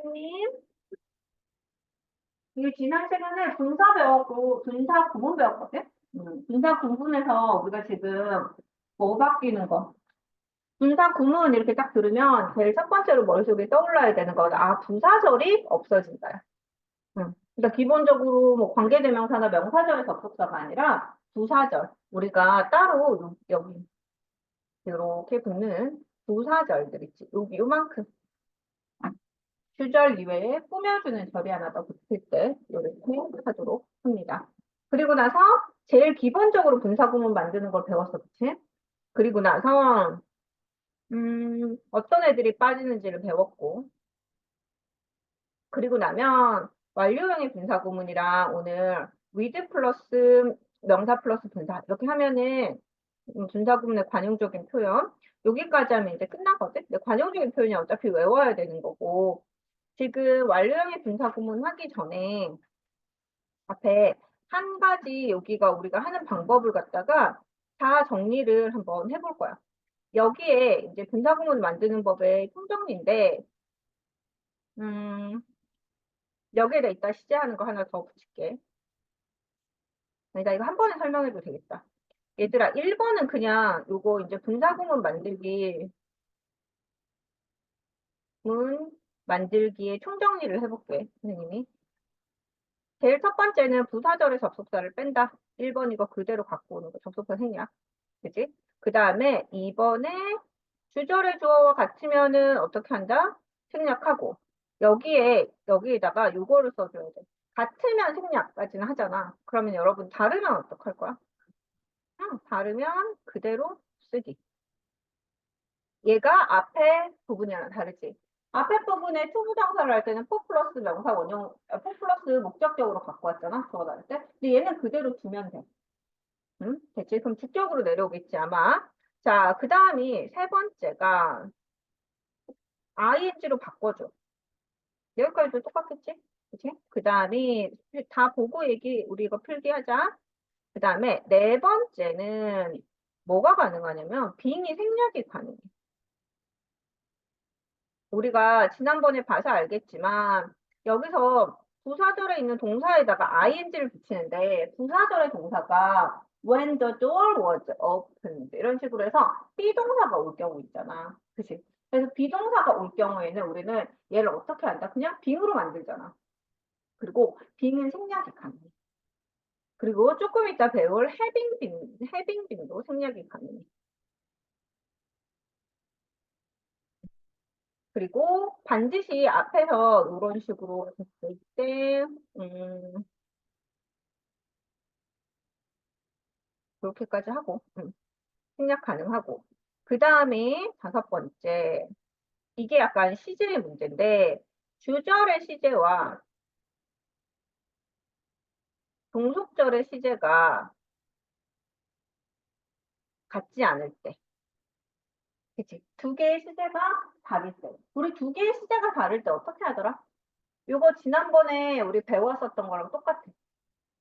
선생님, 이거 지난 시간에 분사 배웠고, 분사 구문 배웠거든? 분사 구문에서 우리가 지금 뭐 바뀌는 거? 분사 구문 이렇게 딱 들으면 제일 첫 번째로 머릿속에 떠올라야 되는 거는, 아, 부사절이 없어진다. 그러니까 기본적으로 뭐 관계대명사나 명사절의 접속사가 아니라 부사절. 우리가 따로 여기 이렇게 붙는 부사절들 있지. 여기 요만큼. 주절 이외에 꾸며주는 절이 하나 더 붙을 때 이렇게 하도록 합니다. 그리고 나서 제일 기본적으로 분사구문 만드는 걸 배웠어, 그치? 그리고 나서 어떤 애들이 빠지는지를 배웠고, 그리고 나면 완료형의 분사구문이랑 오늘 with 플러스 명사 플러스 분사 이렇게 하면은 분사구문의 관용적인 표현 여기까지 하면 이제 끝나거든. 근데 관용적인 표현이 어차피 외워야 되는 거고 지금 완료형의 분사구문 하기 전에 앞에 한 가지 여기가 우리가 하는 방법을 갖다가 다 정리를 한번 해볼 거야. 여기에 이제 분사구문 만드는 법의 총정리인데 여기에다 이따 시제하는 거 하나 더 붙일게. 나 이거 한 번에 설명해도 되겠다. 얘들아, 1번은 그냥 요거 이제 분사구문 만들기 문 만들기의 총정리를 해볼게, 선생님이. 제일 첫 번째는 부사절의 접속사를 뺀다. 1번 이거 그대로 갖고 오는 거, 접속사 생략. 그지? 그 다음에 2번에 주절의 주어와 같으면은 어떻게 한다? 생략하고. 여기에다가 요거를 써줘야 돼. 같으면 생략까지는 하잖아. 그러면 여러분 다르면 어떡할 거야? 다르면 그대로 쓰기. 얘가 앞에 부분이랑 다르지. 앞에 부분에 투부정사를 할 때는 포 플러스 명사 원형, 포 플러스 목적격으로 갖고 왔잖아. 저거 나올 때. 근데 얘는 그대로 두면 돼. 응? 됐지? 그럼 주격으로 내려오겠지, 아마. 자, 그 다음이 세 번째가 ing로 바꿔줘. 여기까지도 똑같겠지? 그치? 그 다음이 다 보고 우리 이거 필기하자. 그 다음에 네 번째는 뭐가 가능하냐면 빙의 생략이 가능해. 우리가 지난번에 봐서 알겠지만 여기서 부사절에 있는 동사에다가 ing를 붙이는데 부사절의 동사가 when the door was opened 이런 식으로 해서 비동사가 올 경우 있잖아. 그치? 그래서 비동사가 올 경우에는 우리는 얘를 어떻게 한다? 그냥 빙으로 만들잖아. 그리고 빙은 생략이 가능해. 그리고 조금 이따 배울 having 빙도 생략이 가능해. 그리고 반드시 앞에서 이런 식으로 됐을 때, 그렇게까지 하고, 생략 가능하고. 그 다음에 다섯 번째, 이게 약간 시제의 문제인데, 주절의 시제와 종속절의 시제가 같지 않을 때. 그치? 두 개의 시제가 다를 때. 우리 두 개의 시제가 다를 때 어떻게 하더라? 요거 지난번에 우리 배웠었던 거랑 똑같아.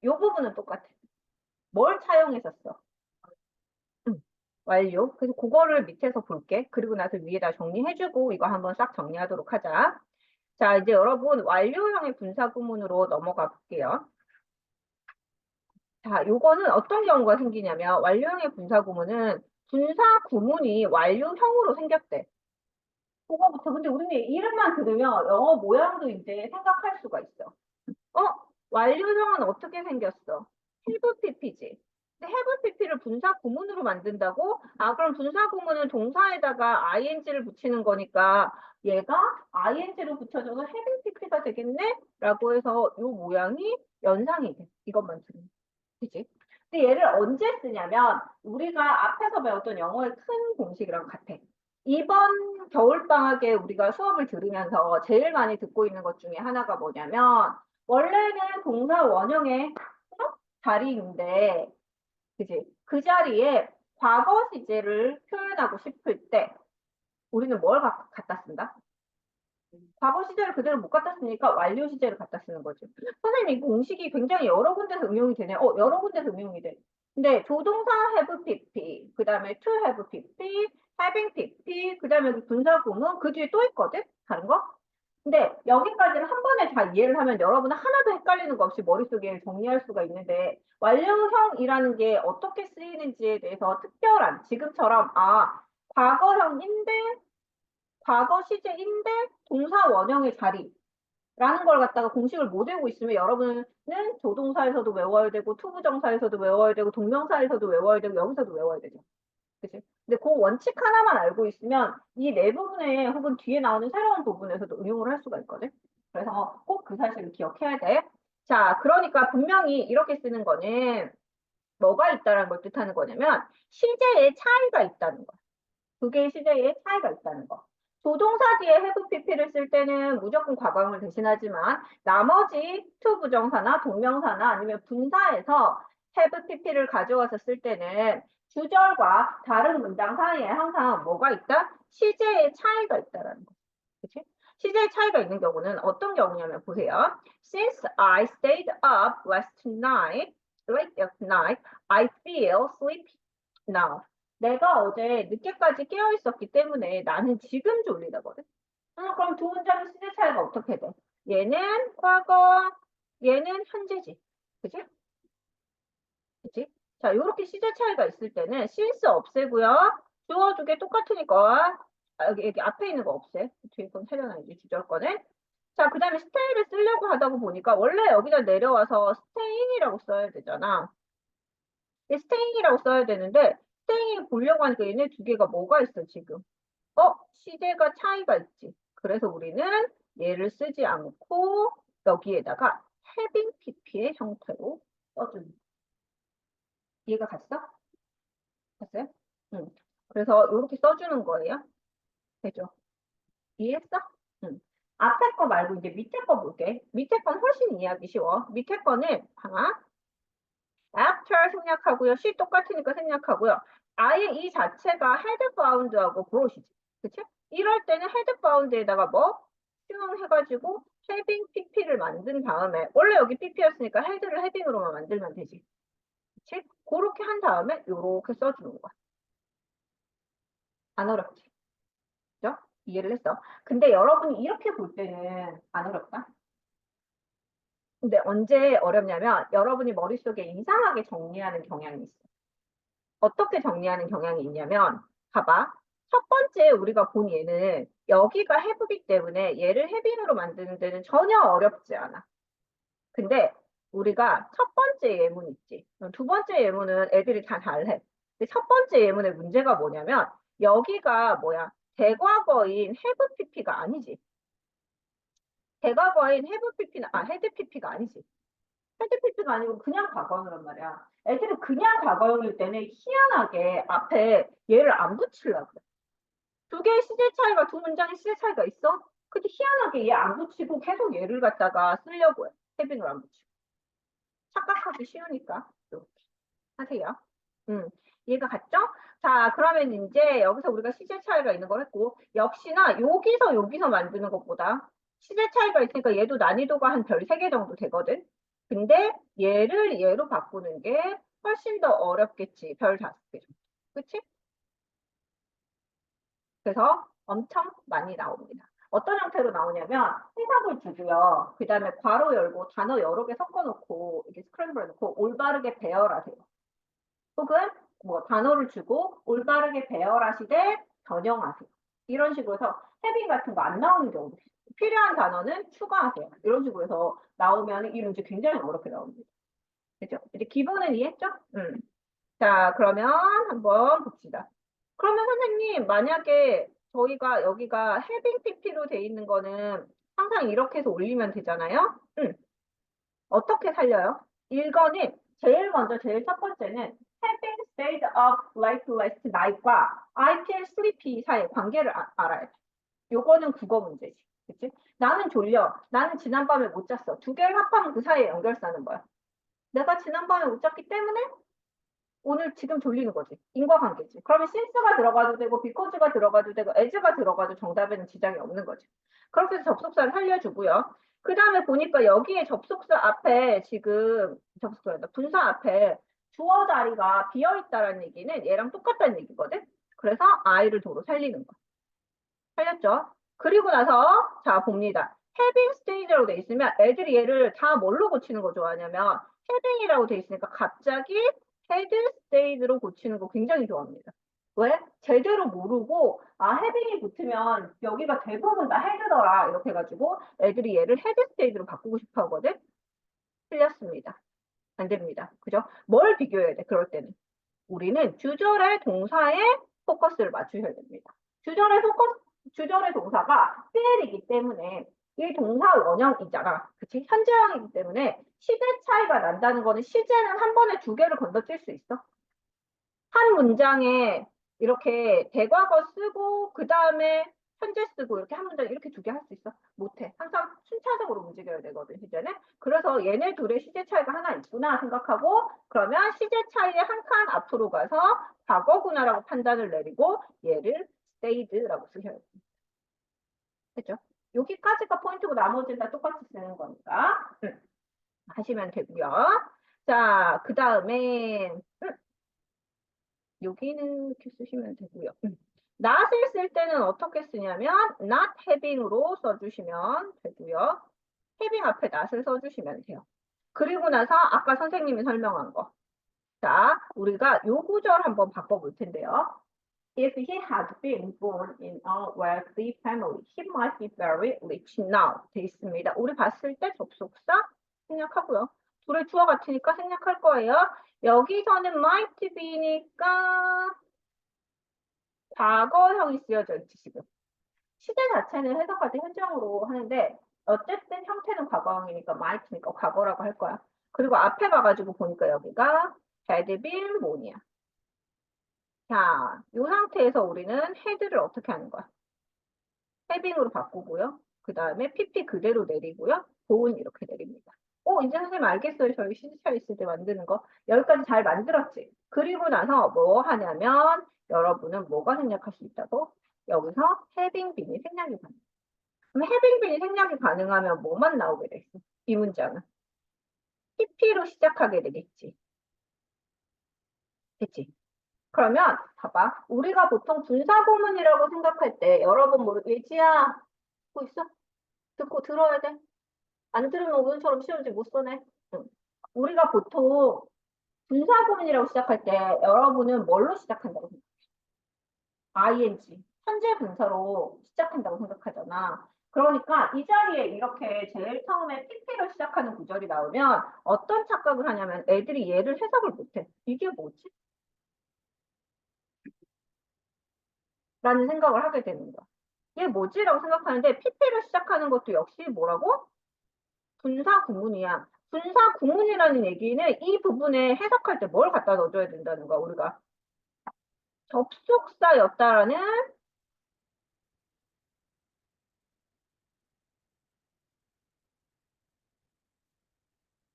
요 부분은 똑같아. 뭘 차용했었어? 완료. 그래서 그거를 밑에서 볼게. 그리고 나서 위에다 정리해주고 이거 한번 싹 정리하도록 하자. 자, 이제 여러분 완료형의 분사구문으로 넘어가 볼게요. 자, 요거는 어떤 경우가 생기냐면 완료형의 분사구문은 분사구문이 완료형으로 생겼대. 그거부터 근데 우리는 이름만 들으면 영어 모양도 이제 생각할 수가 있어. 완료형은 어떻게 생겼어? have pp지. 근데 have pp를 분사 구문으로 만든다고? 아, 그럼 분사 구문은 동사에다가 ing를 붙이는 거니까 얘가 ing로 붙여줘서 have pp가 되겠네? 라고 해서 이 모양이 연상이 돼. 이것만 들으면. 그치? 근데 얘를 언제 쓰냐면 우리가 앞에서 배웠던 영어의 큰 공식이랑 같아. 이번 겨울방학에 우리가 수업을 들으면서 제일 많이 듣고 있는 것 중에 하나가 뭐냐면 원래는 동사 원형의 자리인데 그지? 그 자리에 과거 시제를 표현하고 싶을 때 우리는 뭘 갖다 쓴다? 과거 시제를 그대로 못 갖다 쓰니까 완료 시제를 갖다 쓰는 거지. 선생님, 이 공식이 굉장히 여러 군데서 응용이 되네. 여러 군데서 응용이 돼. 근데 조동사 have pp, 그 다음에 to have pp, having pp, 그 다음에 분사 구문, 그 뒤에 또 있거든? 다른 거? 근데 여기까지를 한 번에 다 이해를 하면 여러분은 하나도 헷갈리는 거 없이 머릿속에 정리할 수가 있는데 완료형이라는 게 어떻게 쓰이는지에 대해서 특별한 지금처럼 과거형인데 과거 시제인데 동사 원형의 자리라는 걸 갖다가 공식을 못 외우고 있으면 여러분은 조동사에서도 외워야 되고 투부정사에서도 외워야 되고 동명사에서도 외워야 되고 여기서도 외워야 되죠. 그치? 근데 그 원칙 하나만 알고 있으면 이 네 부분에 혹은 뒤에 나오는 새로운 부분에서도 응용을 할 수가 있거든. 그래서 꼭 그 사실을 기억해야 돼. 자, 그러니까 분명히 이렇게 쓰는 거는 뭐가 있다는 걸 뜻하는 거냐면 시제의 차이가 있다는 거. 두 개의 시제에 차이가 있다는 거. 조동사 뒤에 have pp를 쓸 때는 무조건 과거형을 대신하지만 나머지 to 부정사나 동명사나 아니면 분사에서 have pp를 가져와서 쓸 때는 주절과 다른 문장 사이에 항상 뭐가 있다? 시제의 차이가 있다라는 거. 그치? 시제의 차이가 있는 경우는 어떤 경우냐면 보세요. Since I stayed up late at night, I feel sleepy now. 내가 어제 늦게까지 깨어 있었기 때문에 나는 지금 졸리다거든. 그럼 두 문장의 시제 차이가 어떻게 돼? 얘는 과거, 얘는 현재지. 그치? 그치? 자, 요렇게 시제 차이가 있을 때는 since 없애고요. 주어 두 개 똑같으니까 여기 앞에 있는 거 없애. 뒤에 건 살려놔야지 주절 거는. 자, 그 다음에 stay를 쓰려고 하다 보니까 원래 여기다 내려와서 staying이라고 써야 되잖아. staying이라고 써야 되는데 staying 보려고 하니까 얘네 두 개가 뭐가 있어 지금? 시제가 차이가 있지. 그래서 우리는 얘를 쓰지 않고 여기에다가 having pp의 형태로 써주는 거야. 이해가 갔어? 갔어요? 응. 그래서 이렇게 써주는 거예요. 되죠? 이해했어? 응. 앞에 거 말고 이제 밑에 거 볼게. 밑에 건 훨씬 이해하기 쉬워. 밑에 거는 after 생략하고요. she 똑같으니까 생략하고요. 아예 이 자체가 head bound하고 brought이지. 그치? 이럴 때는 head bound에다가 뭐? 수용해가지고 having pp를 만든 다음에 원래 여기 pp였으니까 head를 having으로만 만들면 되지. 그치? 그렇게 한 다음에 요렇게 써주는 거야. 안 어렵지? 그죠? 이해를 했어. 근데 여러분이 이렇게 볼 때는 안 어렵다? 근데 언제 어렵냐면 여러분이 머릿속에 이상하게 정리하는 경향이 있어. 어떻게 정리하는 경향이 있냐면 봐봐. 첫 번째 우리가 본 얘는 여기가 해부기 때문에 얘를 해빙으로 만드는 데는 전혀 어렵지 않아. 근데 우리가 첫 번째 예문 있지. 두 번째 예문은 애들이 다 잘해. 근데 첫 번째 예문의 문제가 뭐냐면 여기가 뭐야? 대과거인 have pp가 아니지. 대과거인 have pp는 had pp가 아니지. had pp가 아니고 그냥 과거형이란 말이야. 애들은 그냥 과거형일 때는 희한하게 앞에 얘를 안 붙이려고 그래. 두 개의 시제 차이가 두 문장의 시제 차이가 있어? 근데 희한하게 얘 안 붙이고 계속 얘를 갖다가 쓰려고 해. 헤빙을 안 붙이고. 착각하기 쉬우니까 이렇게 하세요. 이해가 갔죠? 자, 그러면 이제 여기서 우리가 시제 차이가 있는 걸 했고 역시나 여기서 만드는 것보다 시제 차이가 있으니까 얘도 난이도가 한 별 3개 정도 되거든. 근데 얘를 얘로 바꾸는 게 훨씬 더 어렵겠지. 별 5개 정도. 그치? 그래서 엄청 많이 나옵니다. 어떤 형태로 나오냐면 해석을 주고요. 그 다음에 괄호 열고 단어 여러 개 섞어놓고 이렇게 스크램블 해놓고 올바르게 배열하세요. 혹은 뭐 단어를 주고 올바르게 배열하시되 변형하세요. 이런 식으로 해서 헤빙 같은 거 안 나오는 경우도 있어요. 필요한 단어는 추가하세요. 이런 식으로 해서 나오면 이 문제 굉장히 어렵게 나옵니다. 그죠? 이제 기본은 이해했죠? 자, 그러면 한번 봅시다. 그러면 선생님, 만약에 저희가 여기가 해빙 PP로 돼 있는 거는 항상 이렇게 해서 올리면 되잖아요? 어떻게 살려요? 1번은 제일 첫 번째는 having stayed up late last night과 I feel sleepy 사이의 관계를 알아야 돼. 요거는 국어 문제지. 그치? 나는 졸려. 나는 지난밤에 못 잤어. 두 개를 합하면 그 사이에 연결사는 거야. 내가 지난밤에 못 잤기 때문에 오늘 지금 졸리는 거지. 인과관계지. 그러면 since가 들어가도 되고 because가 들어가도 되고 as가 들어가도 정답에는 지장이 없는 거지. 그렇게 해서 접속사를 살려주고요. 그 다음에 보니까 여기에 접속사 앞에 지금 접속사다 분사 앞에 주어 자리가 비어있다는 얘기는 얘랑 똑같다는 얘기거든. 그래서 I를 도로 살리는 거. 살렸죠? 그리고 나서 자 봅니다. having stayed라고 돼 있으면 애들이 얘를 다 뭘로 고치는 거 좋아하냐면 having이라고 돼 있으니까 갑자기 had stayed로 고치는 거 굉장히 좋아합니다. 왜? 제대로 모르고 아 having이 붙으면 여기가 대부분 다 had더라 이렇게 해가지고 애들이 얘를 had stayed로 바꾸고 싶어 하거든. 틀렸습니다. 안 됩니다. 그죠? 뭘 비교해야 돼? 그럴 때는 우리는 주절의 동사에 포커스를 맞추셔야 됩니다. 주절의 동사가 CL이기 때문에 이 동사 원형이잖아. 그치? 현재형이기 때문에 시제 차이가 난다는 거는 시제는 한 번에 두 개를 건너뛸 수 있어. 한 문장에 이렇게 대과거 쓰고 그 다음에 현재 쓰고 이렇게 한 문장 이렇게 두 개 할 수 있어? 못해. 항상 순차적으로 움직여야 되거든, 시제는. 그래서 얘네 둘의 시제 차이가 하나 있구나 생각하고 그러면 시제 차이의 한 칸 앞으로 가서 과거구나라고 판단을 내리고 얘를 stayed라고 쓰셔야 돼요. 됐죠? 여기까지가 포인트고 나머지는 다 똑같이 쓰는 거니까 하시면 되고요. 자, 그 다음에 여기는 이렇게 쓰시면 되고요. not을 쓸 때는 어떻게 쓰냐면 not having으로 써주시면 되고요. having 앞에 not을 써주시면 돼요. 그리고 나서 아까 선생님이 설명한 거. 자, 우리가 요 구절 한번 바꿔볼 텐데요. If he had been born in a wealthy family, he might be very rich now. 돼 있습니다. 우리 봤을 때 접속사 생략하고요. 둘의 주어 같으니까 생략할 거예요. 여기서는 might be니까 과거형이 쓰여져 있지, 지금. 시제 자체는 해석할 때 현재형으로 하는데, 어쨌든 형태는 과거형이니까 might니까 과거라고 할 거야. 그리고 앞에 봐가지고 보니까 여기가 had been born이야. 자, 이 상태에서 우리는 had를 어떻게 하는 거야? having으로 바꾸고요. 그 다음에 pp 그대로 내리고요. born 이렇게 내립니다. 이제 선생님 알겠어요. 저희 시제차 있을 때 만드는 거. 여기까지 잘 만들었지? 그리고 나서 뭐 하냐면 여러분은 뭐가 생략할 수 있다고? 여기서 having been이 생략이 가능. 그럼 having been이 생략이 가능하면 뭐만 나오게 됐어? 이 문장은. pp로 시작하게 되겠지. 됐지? 그러면 봐봐. 우리가 보통 분사구문이라고 생각할 때 여러분 예지야 듣고 있어? 듣고 들어야 돼. 안 들으면 오늘처럼 시험 문제 못 써내. 응. 우리가 보통 분사구문이라고 시작할 때 여러분은 뭘로 시작한다고 생각해? ing, 현재 분사로 시작한다고 생각하잖아. 그러니까 이 자리에 이렇게 제일 처음에 pp로 시작하는 구절이 나오면 어떤 착각을 하냐면 애들이 얘를 해석을 못해. 이게 뭐지? 라는 생각을 하게 되는 거야. 이게 뭐지라고 생각하는데 pp로 시작하는 것도 역시 뭐라고? 분사 구문이야. 분사 구문이라는 얘기는 이 부분에 해석할 때 뭘 갖다 넣어줘야 된다는 거야, 우리가. 접속사였다라는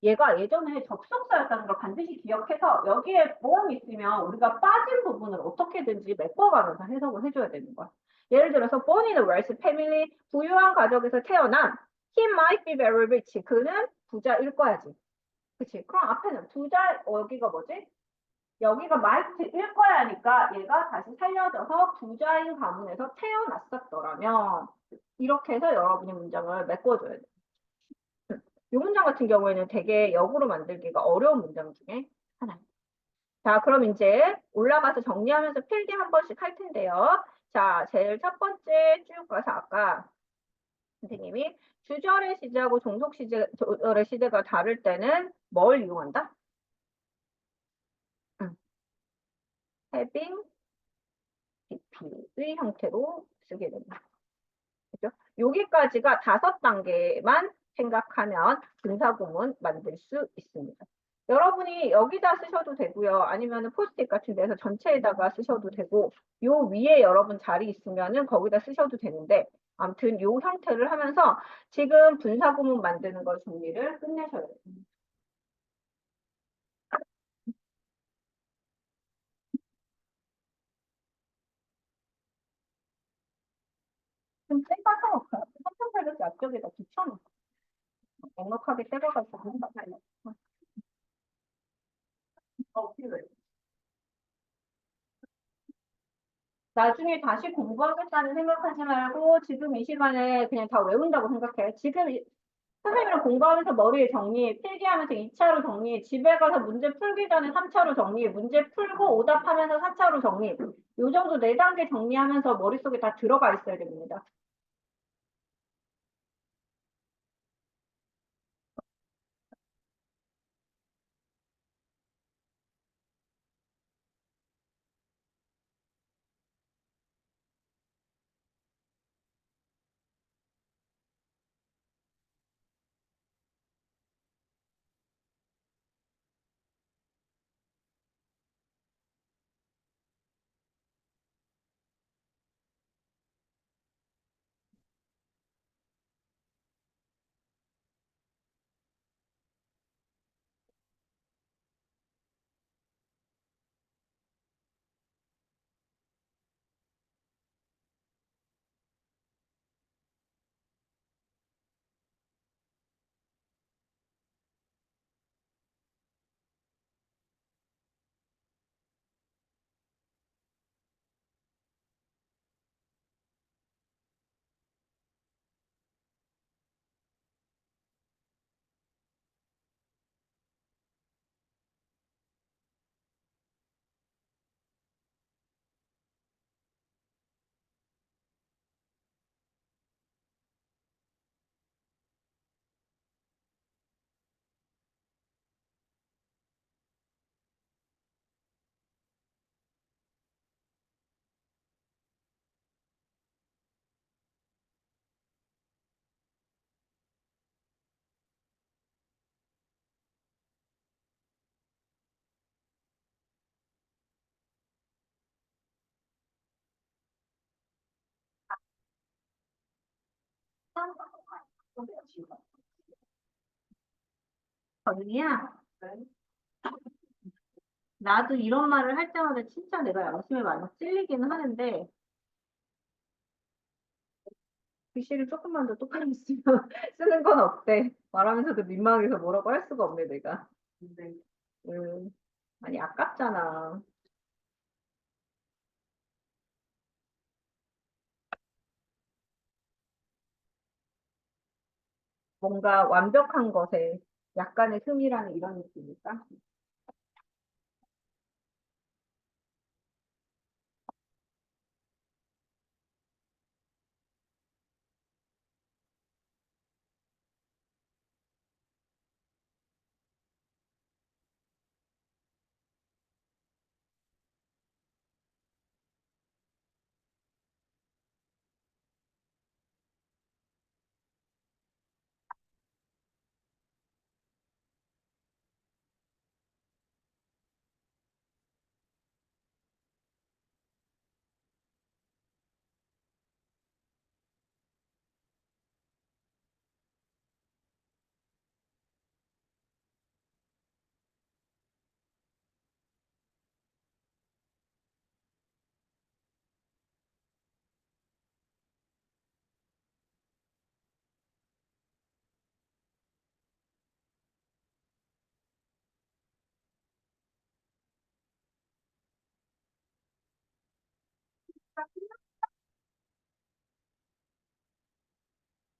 얘가 예전에 접속사였다는 걸 반드시 기억해서 여기에 보험이 있으면 우리가 빠진 부분을 어떻게든지 메꿔가면서 해석을 해줘야 되는 거야. 예를 들어서 born in a wealthy family, 부유한 가족에서 태어난 he might be very rich. 그는 부자일 거야지. 그치? 그럼 앞에는 부자, 여기가 뭐지? 여기가 might일 거야니까 얘가 다시 살려져서 부자인 가문에서 태어났었더라면 이렇게 해서 여러분이 문장을 메꿔줘야 돼. 이 문장 같은 경우에는 되게 역으로 만들기가 어려운 문장 중에 하나입니다. 자, 그럼 이제 올라가서 정리하면서 필기 한 번씩 할 텐데요. 자, 제일 첫 번째 쭉 가서 아까 선생님이 주절의 시제하고 종속 시제의 시제가 다를 때는 뭘 이용한다? having, BP의 형태로 쓰게 됩니다. 그죠? 여기까지가 5단계만 생각하면 분사구문 만들 수 있습니다. 여러분이 여기다 쓰셔도 되고요. 아니면 포스트잇 같은 데서 전체에다가 쓰셔도 되고 요 위에 여러분 자리 있으면은 거기다 쓰셔도 되는데 아무튼 요 형태를 하면서 지금 분사구문 만드는 거 준비를 끝내셔야 됩니다. 좀 떼가서 3,800개 앞쪽에다 붙여놓고 넉넉하게 떼가가지고 한다. 필요해. 나중에 다시 공부하겠다는 생각하지 말고 지금 이 시간에 그냥 다 외운다고 생각해. 지금 선생님이랑 공부하면서 머리에 정리해, 필기하면서 2차로 정리해, 집에 가서 문제 풀기 전에 3차로 정리해, 문제 풀고 오답하면서 4차로 정리해. 요 정도 4단계 정리하면서 머릿속에 다 들어가 있어야 됩니다. 언니야, 나도 이런 말을 할 때마다 진짜 내가 양심에 많이 찔리기는 하는데, 글씨를 조금만 더 똑바로 쓰면, 쓰는 건 어때? 말하면서도 민망해서 뭐라고 할 수가 없네, 내가. 음, 아니, 아깝잖아. 뭔가 완벽한 것에 약간의 흠이라는 이런 느낌일까?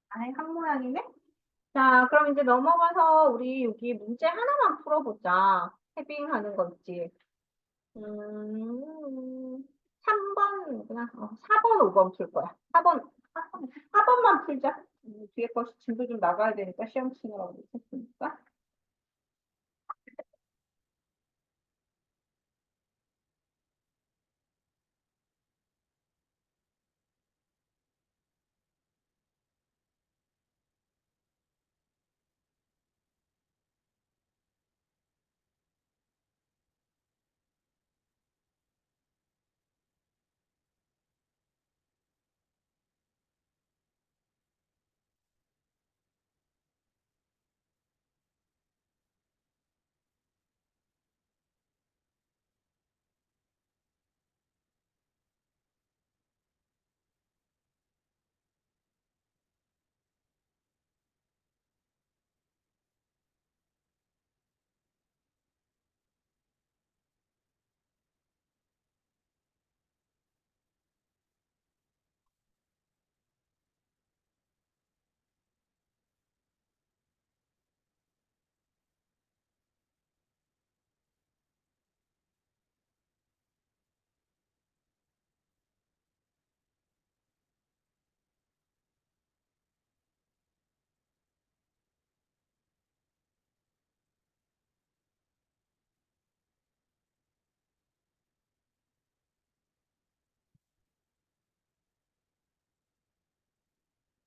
아예 한 모양이네? 자, 그럼 이제 넘어가서 우리 여기 문제 하나만 풀어보자. 해빙하는 거 있지. 3번, 그냥 4번, 5번 풀 거야. 4번만 풀자. 뒤에 거 진도 좀 나가야 되니까 시험 치느라고 못했으니까.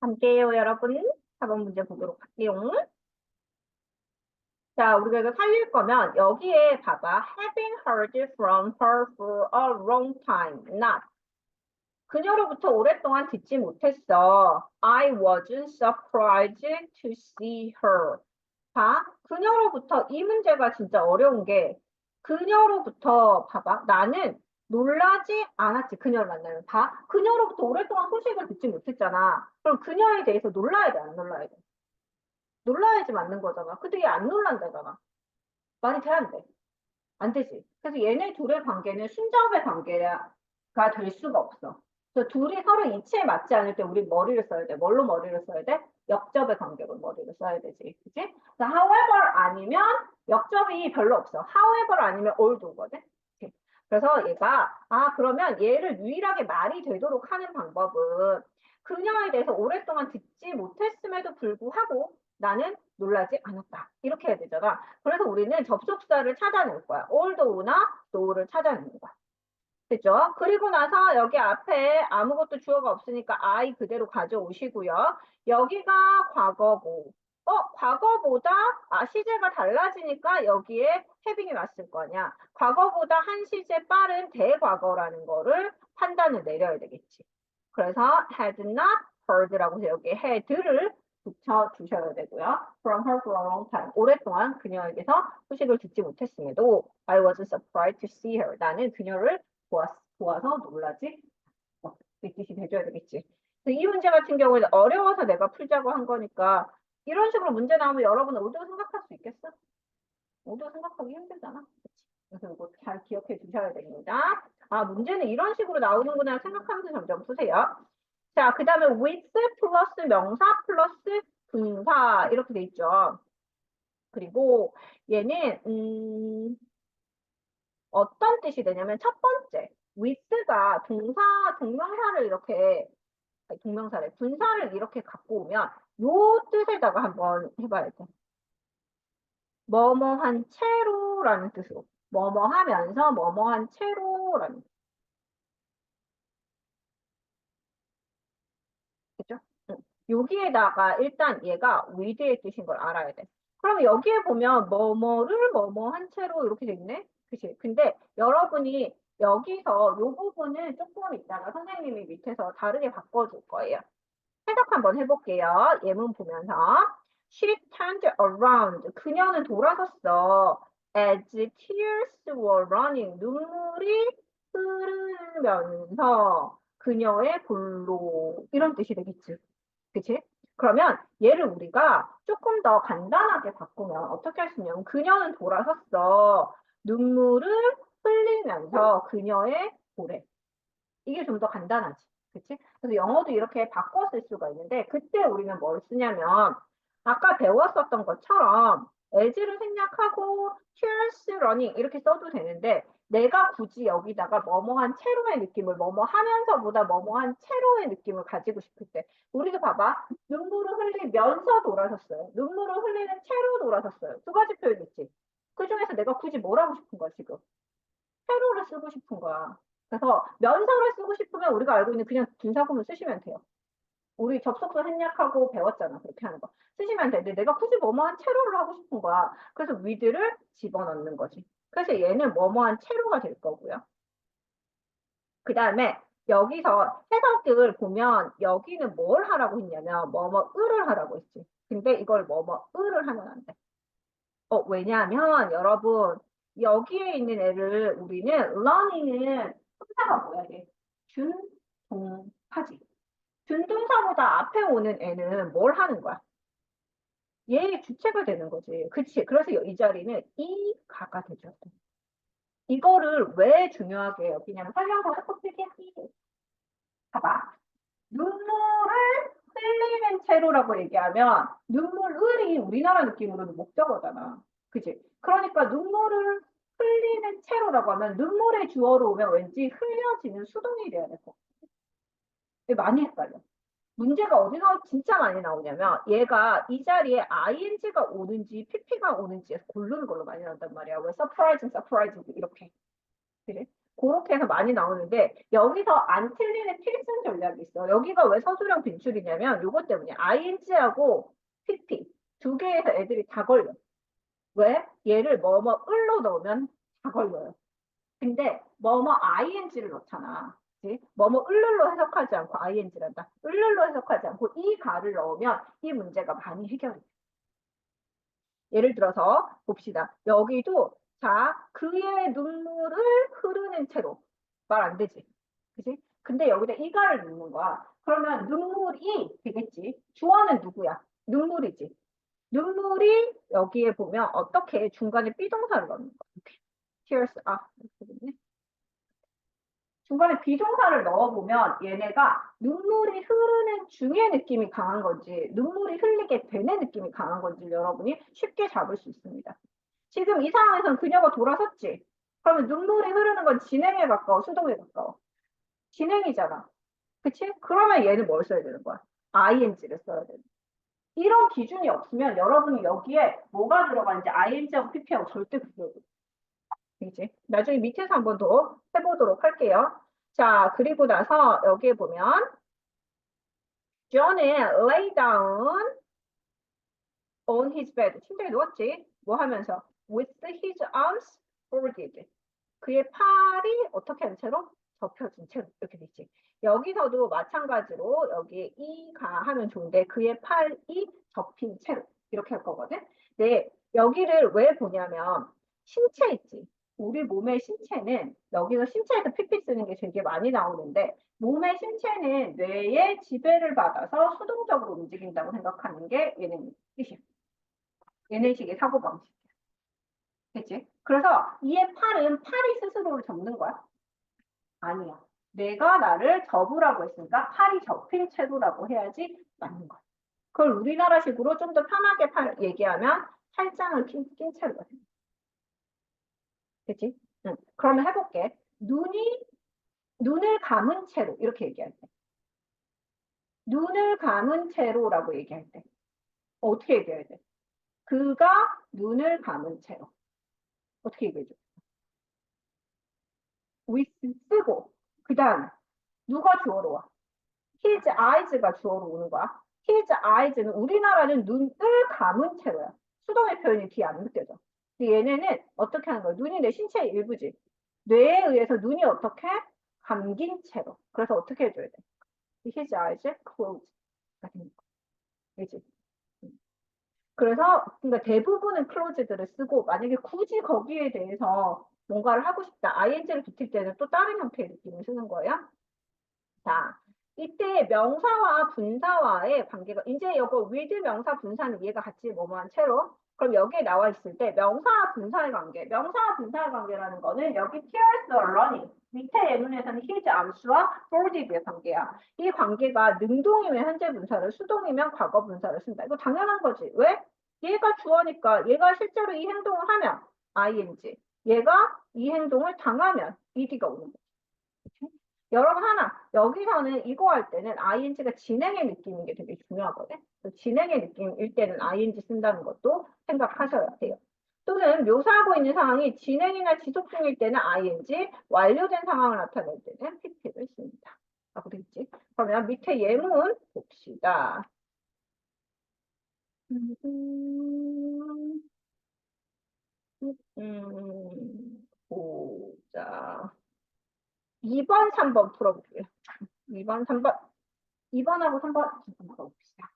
함께해요, 여러분. 4번 문제 보도록 할게요. 자, 우리가 이거 살릴 거면 여기에 봐봐. Having heard from her for a long time. Not. 그녀로부터 오랫동안 듣지 못했어. I wasn't surprised to see her. 봐. 그녀로부터 이 문제가 진짜 어려운 게 그녀로부터 봐봐. 나는 놀라지 않았지. 그녀를 만나면. 봐. 그녀로부터 오랫동안 소식을 듣지 못했잖아. 그럼 그녀에 대해서 놀라야 돼, 안 놀라야 돼? 놀라야지 맞는 거잖아. 근데 얘 안 놀란다잖아. 말이 돼, 안 돼? 안 되지. 그래서 얘네 둘의 관계는 순접의 관계가 될 수가 없어. 그래서 둘이 서로 이치에 맞지 않을 때 우리 머리를 써야 돼. 뭘로 머리를 써야 돼? 역접의 관계로 머리를 써야 되지. 그치? however 아니면 역접이 별로 없어. however 아니면 all도거든. 그래서 얘가 그러면 얘를 유일하게 말이 되도록 하는 방법은 그녀에 대해서 오랫동안 듣지 못했음에도 불구하고 나는 놀라지 않았다. 이렇게 해야 되잖아. 그래서 우리는 접속사를 찾아낼 거야. allthough나 though를 찾아내는 거야. 됐죠? 그리고 나서 여기 앞에 아무것도 주어가 없으니까 I 그대로 가져오시고요. 여기가 과거고. 과거보다 시제가 달라지니까 여기에 having이 왔을 거냐. 과거보다 한 시제 빠른 대과거라는 거를 판단을 내려야 되겠지. 그래서 had not heard라고 해서 여기에 had를 붙여주셔야 되고요. From her for a long time. 오랫동안 그녀에게서 소식을 듣지 못했음에도 I wasn't surprised to see her. 나는 그녀를 보아서 놀라지 이 뜻이 돼줘야 되겠지. 이 문제 같은 경우에는 어려워서 내가 풀자고 한 거니까 이런 식으로 문제 나오면 여러분은 오디오 생각할 수 있겠어? 오디오 생각하기 힘들잖아. 그치? 그래서 이거 잘 기억해 주셔야 됩니다. 문제는 이런 식으로 나오는구나 생각하면서 점점 푸세요. 자, 그 다음에 with 플러스 명사 플러스 분사 이렇게 돼 있죠. 그리고 얘는 어떤 뜻이 되냐면 첫 번째 with가 동명사를 이렇게 동명사를 분사를 이렇게 갖고 오면 요 뜻에다가 한번 해봐야 돼. 뭐뭐한 채로라는 뜻으로 뭐뭐 하면서 뭐뭐한 채로라는 그죠? 여기에다가 일단 얘가 with의 뜻인 걸 알아야 돼. 그럼 여기에 보면 뭐뭐를 뭐뭐한 채로 이렇게 돼 있네. 그치? 근데 여러분이 여기서 요 부분은 조금 있다가 선생님이 밑에서 다르게 바꿔줄 거예요. 해석 한번 해볼게요. 예문 보면서 She turned around. 그녀는 돌아섰어. As tears were running. 눈물이 흐르면서 그녀의 볼로 이런 뜻이 되겠지. 그치? 그러면 얘를 우리가 조금 더 간단하게 바꾸면 어떻게 할 수 있냐면 그녀는 돌아섰어. 눈물을 흘리면서 그녀의 볼에. 이게 좀 더 간단하지. 그치? 그래서 영어도 이렇게 바꿔 쓸 수가 있는데 그때 우리는 뭘 쓰냐면 아까 배웠었던 것처럼 as를 생략하고 tears running 이렇게 써도 되는데 내가 굳이 여기다가 뭐뭐한 채로의 느낌을 뭐뭐 하면서보다 뭐뭐한 채로의 느낌을 가지고 싶을 때 우리도 봐봐. 눈물을 흘리면서 돌아섰어요. 눈물을 흘리는 채로 돌아섰어요. 두 가지 표현 있지. 그중에서 내가 굳이 뭘 하고 싶은 거야 지금? 세로를 쓰고 싶은 거야. 그래서 면서를 쓰고 싶으면 우리가 알고 있는 그냥 분사구문 쓰시면 돼요. 우리 접속사 생략하고 배웠잖아. 그렇게 하는 거. 쓰시면 되는데 내가 굳이 뭐뭐한 채로를 하고 싶은 거야. 그래서 with를 집어넣는 거지. 그래서 얘는 뭐뭐한 채로가 될 거고요. 그 다음에 여기서 해석을 보면 여기는 뭘 하라고 했냐면 뭐뭐을을 하라고 했지. 근데 이걸 뭐뭐을을 하면 안 돼. 왜냐하면 여러분 여기에 있는 애를 우리는 learning은 동사가 뭐야 돼? 준동사지. 준동사보다 앞에 오는 애는 뭘 하는 거야? 얘의 주체가 되는 거지. 그치? 그래서 이 자리는 이 가가 되죠. 이거를 왜 중요하게 여기냐면 설명서를 꼭 필기하기. 봐봐. 눈물을 흘리는 채로라고 얘기하면 눈물을이 우리나라 느낌으로는 목적어잖아. 그치? 그러니까 눈물을 흘리는 채로라고 하면 눈물의 주어로 오면 왠지 흘려지는 수동이 돼야 될 것 같아. 많이 헷갈려. 문제가 어디서 진짜 많이 나오냐면 얘가 이 자리에 ing가 오는지 pp가 오는지 고르는 걸로 많이 나온단 말이야. 왜 surprising 이렇게. 그래? 그렇게 해서 많이 나오는데 여기서 안 틀리는 필승 전략이 있어. 여기가 왜 서술형 빈출이냐면 요것 때문에 ing하고 pp 두 개에서 애들이 다 걸려. 왜? 얘를 뭐뭐 을로 넣으면 다 걸려요. 근데 뭐뭐 ing를 넣잖아. 그치? 뭐뭐 을로 해석하지 않고 ing란다. 을로 해석하지 않고 이 가를 넣으면 이 문제가 많이 해결이 돼. 예를 들어서 봅시다. 여기도 자 그의 눈물을 흐르는 채로 말 안 되지. 그지? 근데 여기다 이가를 넣는 거야. 그러면 눈물이 되겠지. 주어는 누구야? 눈물이지. 눈물이 여기에 보면 어떻게 중간에 비동사를 넣는 거야. 이렇게. tears 이렇게 됐네. 중간에 비동사를 넣어보면 얘네가 눈물이 흐르는 중의 느낌이 강한 건지 눈물이 흘리게 되는 느낌이 강한 건지 여러분이 쉽게 잡을 수 있습니다. 지금 이 상황에서는 그녀가 돌아섰지. 그러면 눈물이 흐르는 건 진행에 가까워, 수동에 가까워. 진행이잖아. 그치? 그러면 얘는 뭘 써야 되는 거야? ing를 써야 되는 거야. 이런 기준이 없으면 여러분이 여기에 뭐가 들어가는지 ing하고 pp하고 절대 구별을 이제 나중에 밑에서 한 번 더 해보도록 할게요. 자, 그리고 나서 여기에 보면 John은 lay down on his bed. 침대에 누웠지? 뭐 하면서? With his arms folded. 그의 팔이 어떻게 한 채로? 접혀진 채로 이렇게 됐지. 여기서도 마찬가지로 여기 이가 하면 좋은데 그의 팔이 접힌 채로 이렇게 할 거거든. 네, 여기를 왜 보냐면 신체 있지. 우리 몸의 신체는 여기서 신체에서 피 쓰는 게 되게 많이 나오는데 몸의 신체는 뇌의 지배를 받아서 수동적으로 움직인다고 생각하는 게 얘는 뜻이야. 얘네 식의 사고방식. 그치? 그래서 이의 팔은 팔이 스스로를 접는 거야? 아니야. 내가 나를 접으라고 했으니까 팔이 접힌 채로라고 해야지 맞는 거야. 그걸 우리나라식으로 좀 더 편하게 얘기하면 팔짱을 낀 채로. 그치? 응. 그러면 해볼게. 눈을 감은 채로 이렇게 얘기할 때. 눈을 감은 채로라고 얘기할 때. 어떻게 얘기해야 돼? 그가 눈을 감은 채로. 어떻게 얘기해줘? with 쓰고 그 다음에 누가 주어로 와? his eyes가 주어로 오는 거야. his eyes는 우리나라는 눈을 감은 채로야. 수동의 표현이 뒤에 안 느껴져. 근데 얘네는 어떻게 하는 거야? 눈이 내 신체의 일부지. 뇌에 의해서 눈이 어떻게? 감긴 채로. 그래서 어떻게 해줘야 돼? his eyes closed. 같은 거. 그지? 그래서 그러니까 대부분은 closed를 쓰고 만약에 굳이 거기에 대해서 뭔가를 하고 싶다. ing를 붙일 때는 또 다른 형태의 느낌을 쓰는 거예요. 자, 이때 명사와 분사와의 관계가 이제 이거 with 명사 분사는 얘가 같이 뭐뭐한 채로 그럼 여기에 나와 있을 때 명사와 분사의 관계 명사와 분사의 관계라는 거는 여기 tears are running 밑에 예문에서는 his arms와 folded의 관계야. 이 관계가 능동이면 현재 분사를 수동이면 과거 분사를 쓴다. 이거 당연한 거지. 왜? 얘가 주어니까 얘가 실제로 이 행동을 하면 ing 얘가 이 행동을 당하면 ed가 오는 거야. 여러분 하나 여기서는 이거 할 때는 ing가 진행의 느낌인 게 되게 중요하거든. 진행의 느낌일 때는 ing 쓴다는 것도 생각하셔야 돼요. 또는 묘사하고 있는 상황이 진행이나 지속 중일 때는 ing, 완료된 상황을 나타낼 때는 pp를 씁니다. 라고 되겠지. 그러면 밑에 예문 봅시다. 보자. 2번, 3번 풀어볼게요. 2번, 3번. 2번하고 3번 잠깐 풀어봅시다.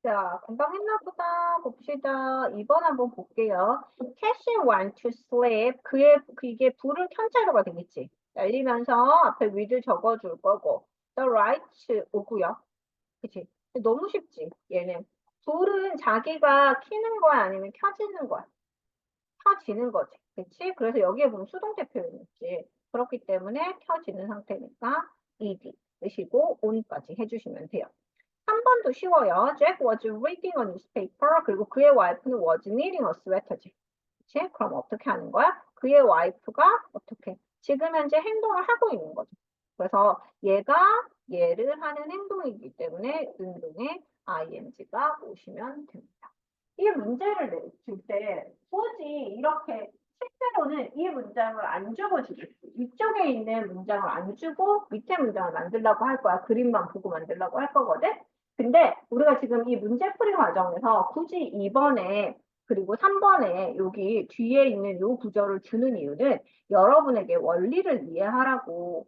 자, 금방 했나 보다. 봅시다. 2번 한번 볼게요. Cassie went to sleep. 이게 불을 켠 자료가 되겠지. 날리면서 앞에 위를 적어줄 거고. The right 오고요. 그치? 너무 쉽지, 얘는. 불은 자기가 켜는 거야, 아니면 켜지는 거야? 켜지는 거지. 그치? 그래서 여기에 보면 수동태 표현이 있지. 그렇기 때문에 켜지는 상태니까 ed 쓰시고 on까지 해주시면 돼요. 3번도 쉬워요. Jack was reading a newspaper. 그리고 그의 와이프는 was knitting a sweater지. 그치? 그럼 어떻게 하는 거야? 그의 와이프가 어떻게? 지금 현재 행동을 하고 있는 거죠. 그래서 얘가 얘를 하는 행동이기 때문에 능동의 ing가 오시면 됩니다. 이 문제를 줄 때 굳이 이렇게 실제로는 이 문장을 안 주고 주겠지. 위쪽에 있는 문장을 안 주고 밑에 문장을 만들려고 할 거야. 그림만 보고 만들려고 할 거거든. 근데 우리가 지금 이 문제풀이 과정에서 굳이 2번에 그리고 3번에 여기 뒤에 있는 이 구절을 주는 이유는 여러분에게 원리를 이해하라고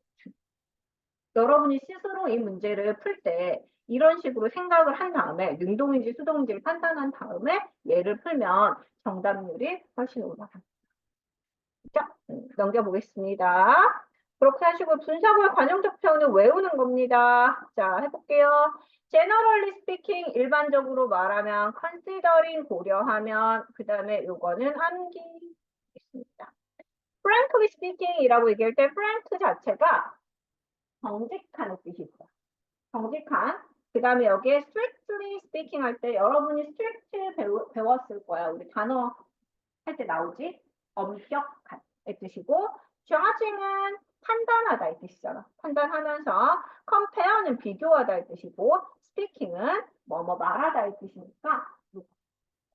여러분이 스스로 이 문제를 풀 때 이런 식으로 생각을 한 다음에 능동인지 수동인지를 판단한 다음에 얘를 풀면 정답률이 훨씬 올라갑니다. 자, 넘겨보겠습니다. 그렇게 하시고 분사구의 관용적 표현은 외우는 겁니다. 자, 해볼게요. Generally speaking, 일반적으로 말하면, considering, 고려하면, 그 다음에 요거는 암기 있습니다. Frankly speaking이라고 얘기할 때 frank 자체가 정직한 뜻이 있어요. 정직한. 그 다음에 여기에 strictly speaking 할 때 여러분이 strict 배웠을 거야. 우리 단어 할 때 나오지? 엄격한 의 뜻이고 judging은 판단하다 이 뜻이잖아. 판단하면서 compare는 비교하다 이 뜻이고 speaking은 뭐뭐 말하다 이 뜻이니까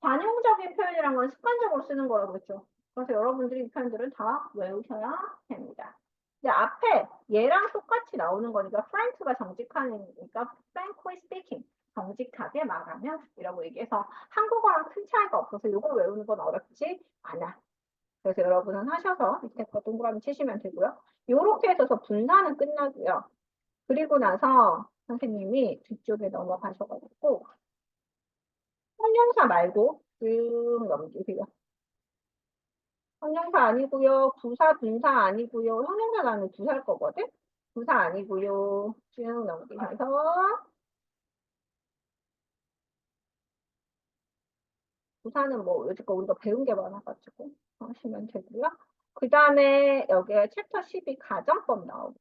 관용적인 표현이란 건 습관적으로 쓰는 거라고 했죠. 그래서 여러분들이 이 표현들을 다 외우셔야 됩니다. 이제 앞에 얘랑 똑같이 나오는 거니까 frank가 정직하니까 frankly speaking 정직하게 말하면 이라고 얘기해서 한국어랑 큰 차이가 없어서 이거 외우는 건 어렵지 않아. 그래서 여러분은 하셔서 밑에 거 동그라미 치시면 되고요. 이렇게 해서 분사는 끝나고요. 그리고 나서 선생님이 뒤쪽에 넘어가셔가지고 형용사 말고 쭉 넘기세요. 형용사 아니고요. 부사, 분사 아니고요. 형용사 나는 부사일 거거든? 부사 아니고요. 쭉 넘기면서 부사는 뭐 여지껏 우리가 배운 게 많아가지고 하시면 되고요. 그 다음에 여기에 챕터 12 가정법 나오고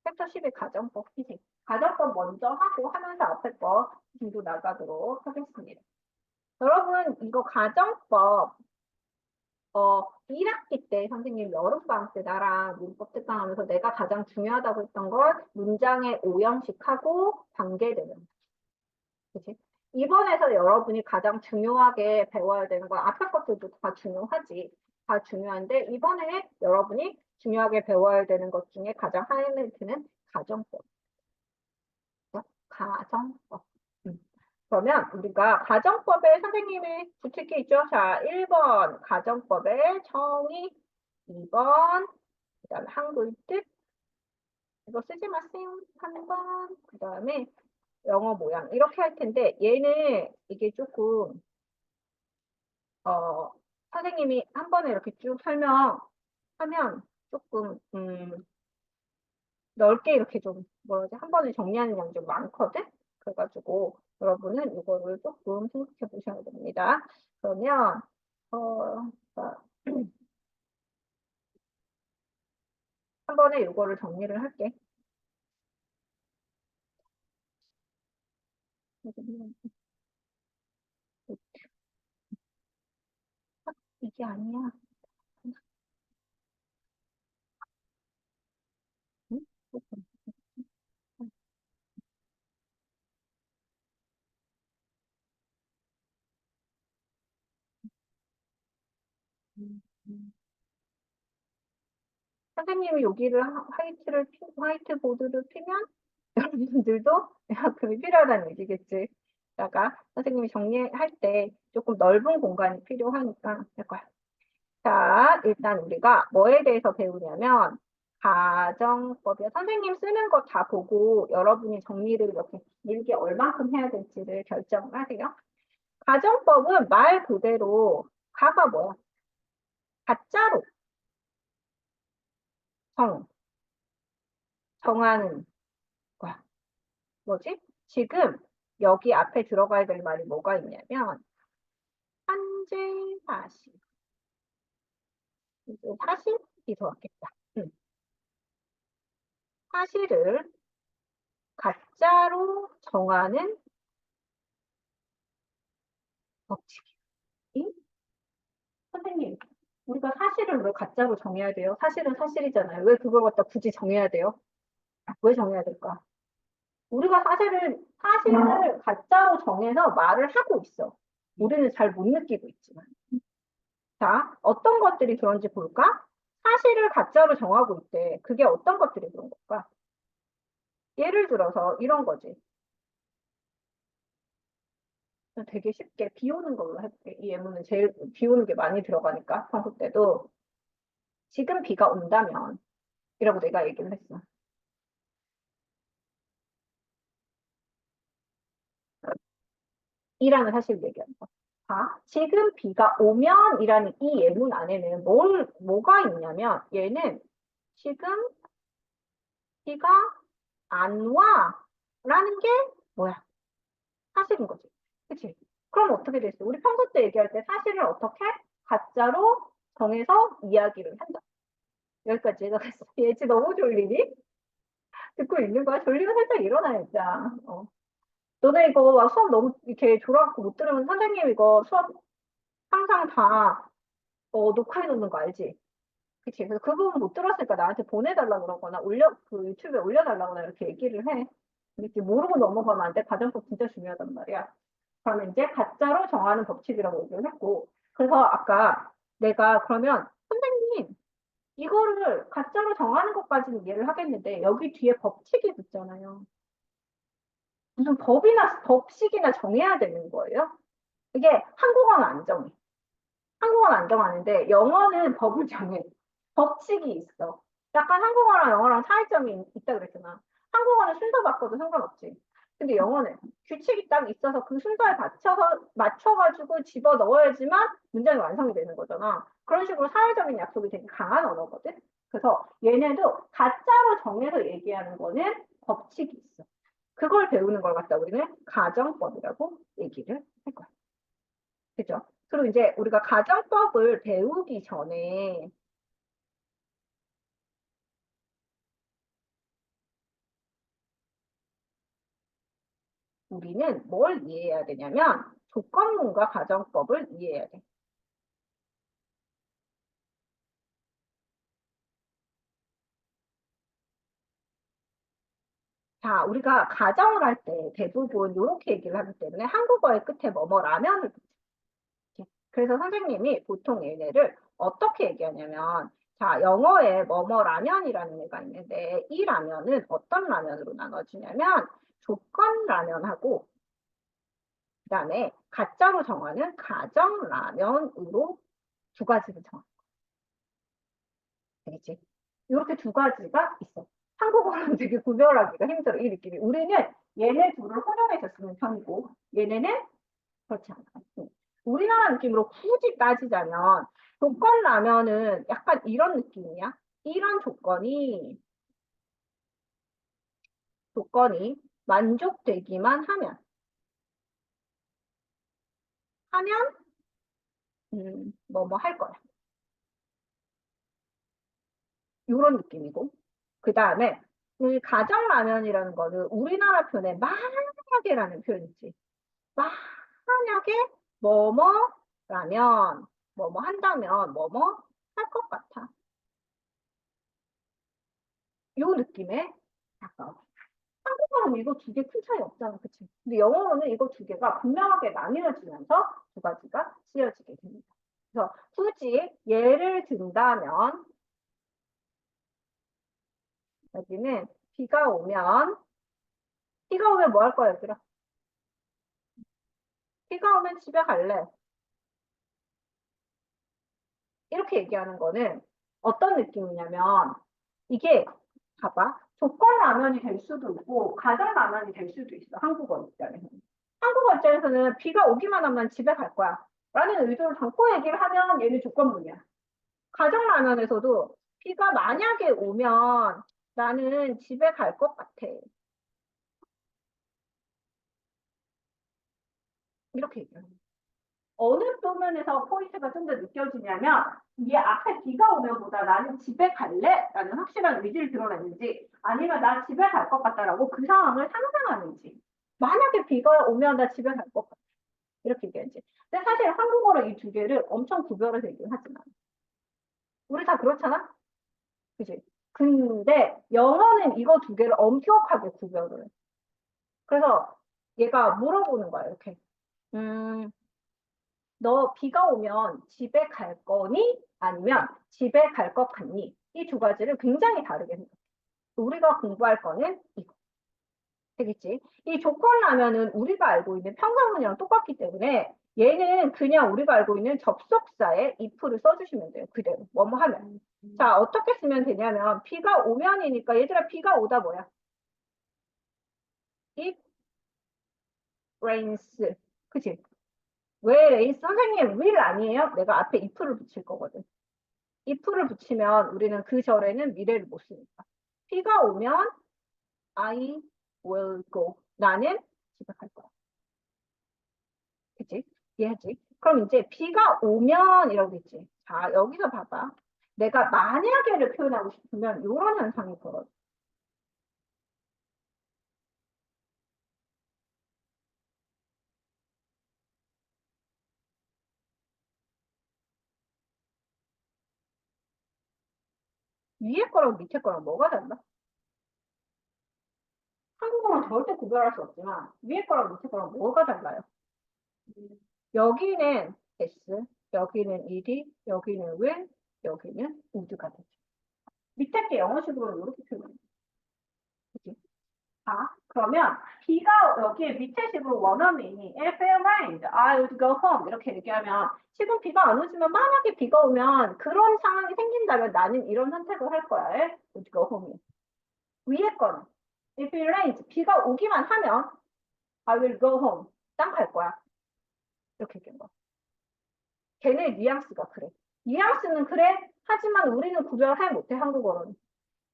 챕터 12 가정법 피직. 가정법 먼저 하고 하면서 앞에 거 뒤로 나가도록 하겠습니다. 여러분 이거 가정법 1학기 때 선생님 여름방학 때 나랑 문법 특강하면서 내가 가장 중요하다고 했던 건 문장의 오형식하고 관계되는 그치? 이번에서 여러분이 가장 중요하게 배워야 되는 건 앞에 것들도 다 중요하지. 다 중요한데 이번에 여러분이 중요하게 배워야 되는 것 중에 가장 하이라이트는 가정법. 가정법. 그러면 우리가 가정법에 선생님이 붙일 게 있죠. 자, 1번 가정법의 정의, 2번 그다음에 한글 뜻 이거 쓰지 마세요. 3번 그다음에 영어 모양 이렇게 할 텐데 얘는 이게 조금 선생님이 한 번에 이렇게 쭉 설명하면 조금 넓게 이렇게 좀 뭐라지 한 번에 정리하는 양이 좀 많거든. 그래가지고 여러분은 이거를 조금 생각해 보셔야 됩니다. 그러면 자, 한 번에 이거를 정리를 할게. 이게 아니야. 응? 선생님이 여기를 화이트보드를 피면 여러분들도 에어컨이 필요하다는 얘기겠지. 다가 선생님이 정리할 때 조금 넓은 공간이 필요하니까 할 거야. 자, 일단 우리가 뭐에 대해서 배우냐면 가정법이요. 선생님 쓰는 거 다 보고 여러분이 정리를 이렇게 길게 얼만큼 해야 될지를 결정하세요. 가정법은 말 그대로 가가 뭐야? 가짜로 정, 정하는 거야. 뭐지? 지금 여기 앞에 들어가야 될 말이 뭐가 있냐면 현재 사실. 이제 사실이 더 맞겠다. 사실을 가짜로 정하는 법칙이. 선생님, 우리가 사실을 왜 가짜로 정해야 돼요? 사실은 사실이잖아요. 왜 그걸 갖다 굳이 정해야 돼요? 왜 정해야 될까? 우리가 사실을 가짜로 정해서 말을 하고 있어. 우리는 잘 못 느끼고 있지만. 자, 어떤 것들이 그런지 볼까? 사실을 가짜로 정하고 있대. 그게 어떤 것들이 그런 걸까? 예를 들어서 이런 거지. 되게 쉽게 비 오는 걸로 해볼게. 이 예문은 제일 비 오는 게 많이 들어가니까 평소 때도 지금 비가 온다면 이라고 내가 얘기를 했어. 이라는 사실을 얘기하는 거. 자, 지금 비가 오면 이라는 이 예문 안에는 뭐가 있냐면 얘는 지금 비가 안 와. 라는 게 뭐야? 사실인 거지. 그치? 그럼 어떻게 됐어? 우리 평소 때 얘기할 때 사실을 어떻게? 가짜로 정해서 이야기를 한다. 여기까지 해석했어. 예지 너무 졸리니? 듣고 있는 거야? 졸리면 살짝 일어나, 진짜. 너네 이거 막 수업 너무 이렇게 졸아갖고 못 들으면 선생님 이거 수업 항상 다 녹화해 놓는 거 알지? 그치? 그래서 그 부분 못 들었으니까 나한테 보내달라 그러거나 그 유튜브에 올려달라거나 이렇게 얘기를 해. 이렇게 모르고 넘어가면 안 돼. 가정법 진짜 중요하단 말이야. 그러면 이제 가짜로 정하는 법칙이라고 얘기를 했고. 그래서 아까 내가 그러면 선생님 이거를 가짜로 정하는 것까지는 이해를 하겠는데 여기 뒤에 법칙이 붙잖아요. 무슨 법식이나 정해야 되는 거예요? 이게 한국어는 안 정해. 한국어는 안 정하는데 영어는 법을 정해. 법칙이 있어. 약간 한국어랑 영어랑 차이점이 있다 그랬잖아. 한국어는 순서 바꿔도 상관없지. 근데 영어는 규칙이 딱 있어서 그 순서에 맞춰가지고 집어 넣어야지만 문장이 완성이 되는 거잖아. 그런 식으로 사회적인 약속이 되게 강한 언어거든. 그래서 얘네도 가짜로 정해서 얘기하는 거는 법칙이 있어. 그걸 배우는 걸 갖다 우리는 가정법이라고 얘기를 할 거야. 그죠? 그리고 이제 우리가 가정법을 배우기 전에 우리는 뭘 이해해야 되냐면 조건문과 가정법을 이해해야 돼. 자, 우리가 가정을 할 때 대부분 이렇게 얘기를 하기 때문에 한국어의 끝에 뭐뭐라면을 붙여. 그래서 선생님이 보통 얘네를 어떻게 얘기하냐면 자, 영어에 뭐뭐라면이라는 애가 있는데 이 라면은 어떤 라면으로 나눠지냐면 조건 라면하고 그다음에 가짜로 정하는 가정 라면으로 두 가지를 정해. 되겠지? 이렇게 두 가지가 있어. 한국어는 되게 구별하기가 힘들어, 이 느낌이. 우리는 얘네 둘을 혼용해서 쓰는 편이고, 얘네는 그렇지 않아. 우리나라 느낌으로 굳이 따지자면, 조건 라면은 약간 이런 느낌이야. 이런 조건이 만족되기만 하면, 뭐 할 거야. 이런 느낌이고. 그 다음에 이 가정라면이라는 거는 우리나라 표현에 만약에라는 표현이지. 만약에 뭐뭐라면 뭐뭐 한다면 뭐뭐 할 것 같아. 요 느낌에 가까워. 한국어는 이거 두 개 큰 차이 없잖아. 그치? 근데 영어로는 이거 두 개가 분명하게 나뉘어지면서 두 가지가 쓰여지게 됩니다. 그래서 굳이 예를 든다면 여기는 비가 오면 뭐 할 거야, 얘들아? 비가 오면 집에 갈래. 이렇게 얘기하는 거는 어떤 느낌이냐면 이게 봐봐. 조건 라면이 될 수도 있고 가정 라면이 될 수도 있어. 한국어 입장에서는. 한국어 입장에서는 비가 오기만 하면 집에 갈 거야. 라는 의도를 담고 얘기를 하면 얘는 조건문이야. 가정 라면에서도 비가 만약에 오면 나는 집에 갈 것 같아. 이렇게 얘기해요. 어느 부분에서 포인트가 좀 더 느껴지냐면 이 앞에 비가 오면보다 나는 집에 갈래? 라는 확실한 의지를 드러내는지 아니면 나 집에 갈 것 같다라고 그 상황을 상상하는지 만약에 비가 오면 나 집에 갈 것 같아 이렇게 얘기하지. 근데 사실 한국어로 이 두 개를 엄청 구별해서 얘기를 하지만 우리 다 그렇잖아? 그지? 근데 영어는 이거 두 개를 엄격하게 구별을 해. 그래서 얘가 물어보는 거야 이렇게 너 비가 오면 집에 갈 거니? 아니면 집에 갈 것 같니? 이 두 가지를 굉장히 다르게 생각해. 우리가 공부할 거는 이거. 되겠지? 이 조건라면은 우리가 알고 있는 평상문이랑 똑같기 때문에 얘는 그냥 우리가 알고 있는 접속사에 if를 써주시면 돼요. 그대로. 뭐뭐 하면. 자, 어떻게 쓰면 되냐면 비가 오면이니까 얘들아 비가 오다 뭐야? It rains. 그치? 왜 rains? 선생님 will 아니에요? 내가 앞에 if를 붙일 거거든. if를 붙이면 우리는 그 절에는 미래를 못 쓰니까. 비가 오면 I will go. 나는 집에 갈 거야. 그치? 이해하지? 그럼 이제 비가 오면 이라고 있지. 자, 여기서 봐봐. 내가 만약에를 표현하고 싶으면 이런 현상이 벌어져. 위에 거랑 밑에 거랑 뭐가 달라? 한국어는 절대 구별할 수 없지만 위에 거랑 밑에 거랑 뭐가 달라요? 여기는 S, 여기는 ED, 여기는 will, 여기는 would가 되죠. 밑에 게 영어식으로는 이렇게 표현해요. 그치? 자, 그러면 비가 여기에 밑에 식으로 원어민이 If it rained, I would go home 이렇게 얘기하면 지금 비가 안 오지만 만약에 비가 오면 그런 상황이 생긴다면 나는 이런 선택을 할 거야. would go home. 위에 거는 If it rains, 비가 오기만 하면 I will go home. 딴 갈 거야. 이렇게 얘기한 거. 걔네 뉘앙스가 그래. 뉘앙스는 그래. 하지만 우리는 구별을 못해 한국어로는.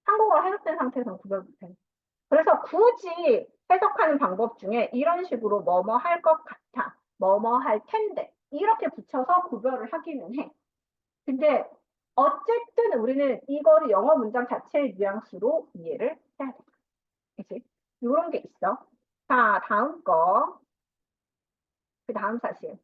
한국어가 해석된 상태에서는 구별 못해. 그래서 굳이 해석하는 방법 중에 이런 식으로 뭐뭐 할 것 같아, 뭐뭐 할 텐데 이렇게 붙여서 구별을 하기는 해. 근데 어쨌든 우리는 이거를 영어 문장 자체의 뉘앙스로 이해를 해야 돼. 그치? 이런 게 있어. 자, 다음 거. 그 다음 사실.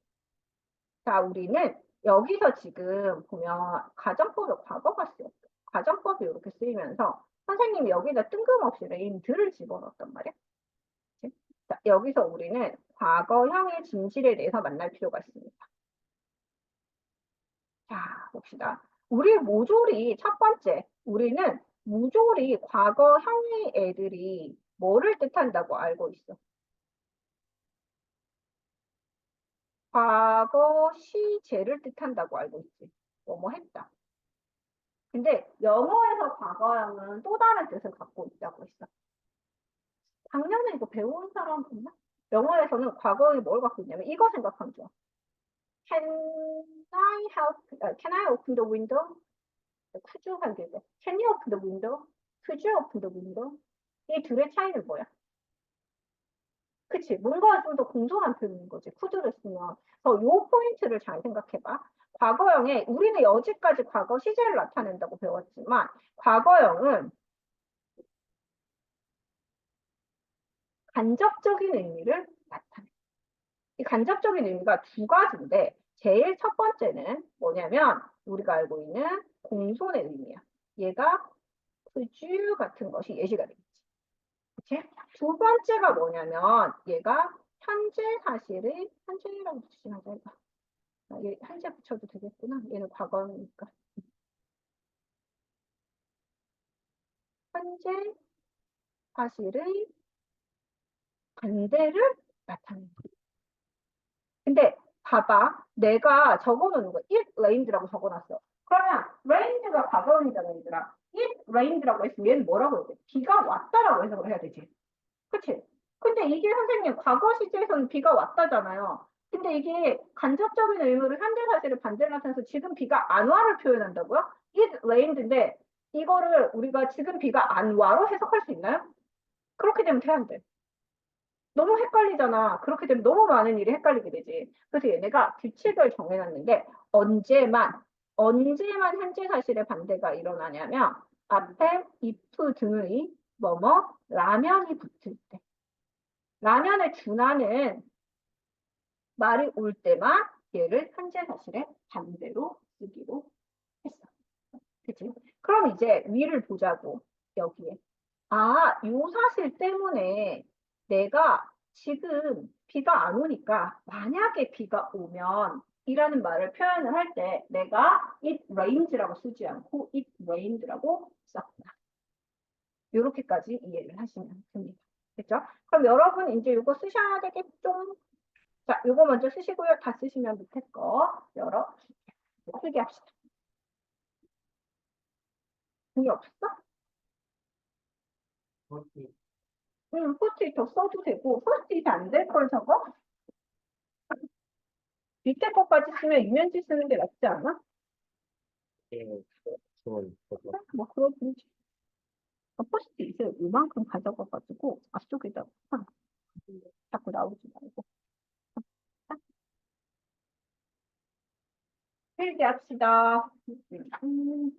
자, 우리는 여기서 지금 보면 가정법의 과거가 쓰였어. 가정법이 이렇게 쓰이면서 선생님이 여기다 뜬금없이 레인들을 집어넣었단 말이야. 자, 여기서 우리는 과거형의 진실에 대해서 만날 필요가 있습니다. 자, 봅시다. 우리 모조리 첫 번째, 우리는 모조리 과거형의 애들이 뭐를 뜻한다고 알고 있어? 과거 시제를 뜻한다고 알고 있지. 뭐뭐 했다. 근데 영어에서 과거형은 또 다른 뜻을 갖고 있다고 했어. 작년에 이거 배운 사람 있나? 영어에서는 과거에 뭘 갖고 있냐면 이거 생각하면 좋아. Can I help? Can I open the window? Could you 한 개죠. Can you open the window? Could you open the window? 이 둘의 차이는 뭐야? 그치? 뭔가 좀 더 공존한 표현인 거지. could를 쓰면. 그래서 요 포인트를 잘 생각해봐. 과거형에 우리는 여지까지 과거 시제를 나타낸다고 배웠지만 과거형은 간접적인 의미를 나타내. 이 간접적인 의미가 두 가지인데 제일 첫 번째는 뭐냐면 우리가 알고 있는 공손의 의미야. 얘가 그주 같은 것이 예시가 되겠지. 그치? 두 번째가 뭐냐면 얘가 현재 사실의 현재라고 붙이지 말자. 얘 현재 붙여도 되겠구나. 얘는 과거니까. 현재 사실의 반대를 나타내는 거야. 근데 봐봐. 내가 적어놓는 거. it rained라고 적어놨어. 그러면 rained가 과거형이잖아, 얘들아. it rained라고 했으면 얘는 뭐라고 해야 돼? 비가 왔다라고 해석을 해야 되지. 그치? 근데 이게 선생님 과거 시제에서는 비가 왔다잖아요. 근데 이게 간접적인 의미로 현대사실을 반대로 나타내서 지금 비가 안 와를 표현한다고요? It rained인데 이거를 우리가 지금 비가 안 와로 해석할 수 있나요? 그렇게 되면 돼야 돼. 너무 헷갈리잖아. 그렇게 되면 너무 많은 일이 헷갈리게 되지. 그래서 얘네가 규칙을 정해놨는데 언제만 현재 사실의 반대가 일어나냐면 앞에 if 등의 뭐뭐 라면이 붙을 때. 라면의 준하는 말이 올 때만 얘를 현재 사실의 반대로 쓰기로 했어. 그치? 그럼 이제 위를 보자고, 여기에. 아, 요 사실 때문에 내가 지금 비가 안 오니까 만약에 비가 오면 이라는 말을 표현을 할 때 내가 it rains라고 쓰지 않고 it rained라고 썼다. 요렇게까지 이해를 하시면 됩니다. 됐죠? 그럼 여러분 이제 이거 쓰셔야 되겠죠? 자, 요거 먼저 쓰시고요. 다 쓰시면 밑에 거 열어 크게 합시다. 돈이 없어? 응, 포스트잇 써도 되고 포스트잇이 안 될 걸 저거? 밑에 거까지 쓰면 이면지 쓰는 게 낫지 않아? 뭐 그러든지. 포스트잇을 이만큼 가져가가지고 앞쪽에다가 자꾸 나오지 말고 필기합시다. 음.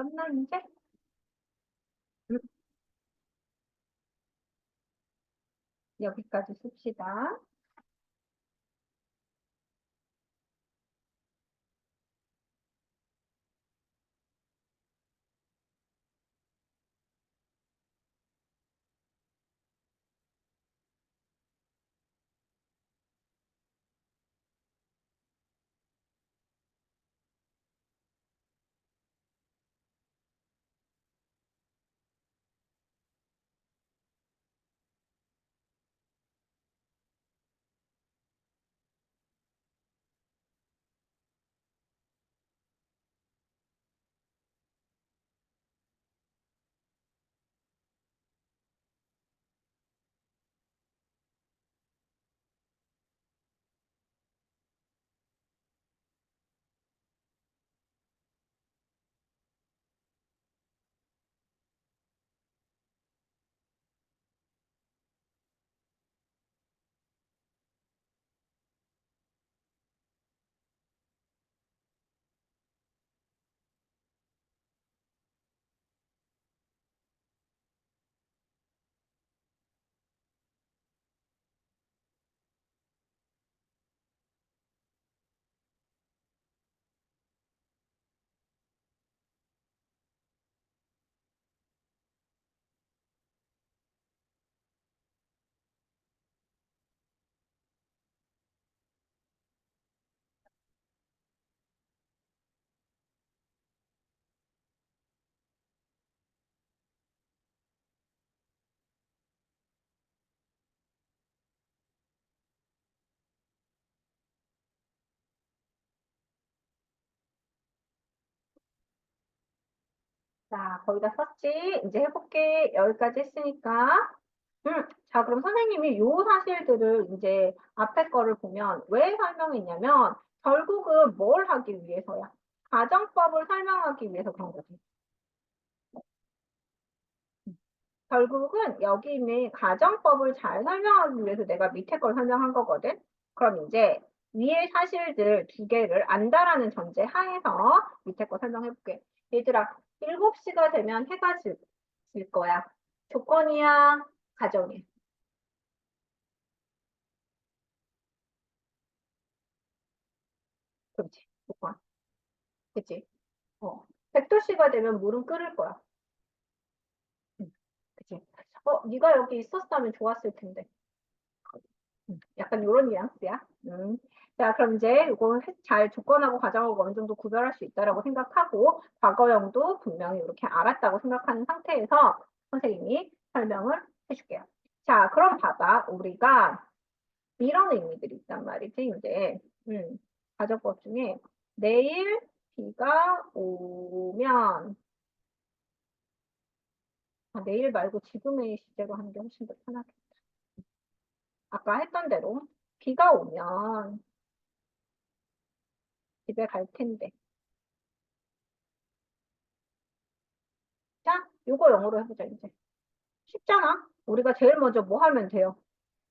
끝나, 이제? 음, 여기까지 씁시다. 자, 거의 다 썼지? 이제 해볼게. 여기까지 했으니까. 자, 그럼 선생님이 요 사실들을 이제 앞에 거를 보면 왜 설명했냐면 결국은 뭘 하기 위해서야? 가정법을 설명하기 위해서 그런 거지. 결국은 여기 있는 가정법을 잘 설명하기 위해서 내가 밑에 걸 설명한 거거든. 그럼 이제 위의 사실들 두 개를 안다라는 전제 하에서 밑에 거 설명해볼게. 얘들아, 7시가 되면 해가 질 거야. 조건이야, 가정이야. 그렇지, 조건. 그치? 어. 100도씨가 되면 물은 끓을 거야. 응. 그치? 네가 여기 있었다면 좋았을 텐데. 약간 이런 뉘앙스야. 자, 그럼 이제 이거 잘 조건하고 가정하고 어느 정도 구별할 수 있다라고 생각하고 과거형도 분명히 이렇게 알았다고 생각하는 상태에서 선생님이 설명을 해줄게요. 자, 그럼 봐봐. 우리가 이런 의미들이 있단 말이지. 이제 가정법 중에 내일 비가 오면 내일 말고 지금의 시제로 하는 게 훨씬 더 편하겠다. 아까 했던 대로 비가 오면 집에 갈 텐데. 자, 요거 영어로 해보자, 이제. 쉽잖아? 우리가 제일 먼저 뭐 하면 돼요?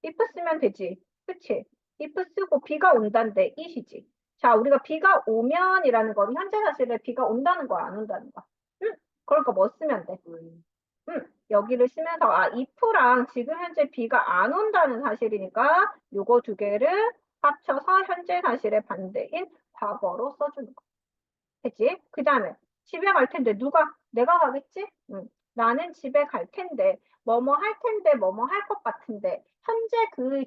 if 쓰면 되지. 그치? if 쓰고 비가 온다는데 it이지. 자, 우리가 비가 오면이라는 건 현재 사실에 비가 온다는 거야, 안 온다는 거야. 응? 그러니까 뭐 쓰면 돼? 응. 여기를 쓰면서 if랑 지금 현재 비가 안 온다는 사실이니까 요거 두 개를 합쳐서 현재 사실의 반대인 과거로 써주는 거. 그치? 그 다음에 집에 갈 텐데 누가 내가 가겠지? 응. 나는 집에 갈 텐데 뭐뭐 할 텐데 뭐뭐 할 것 같은데 현재 그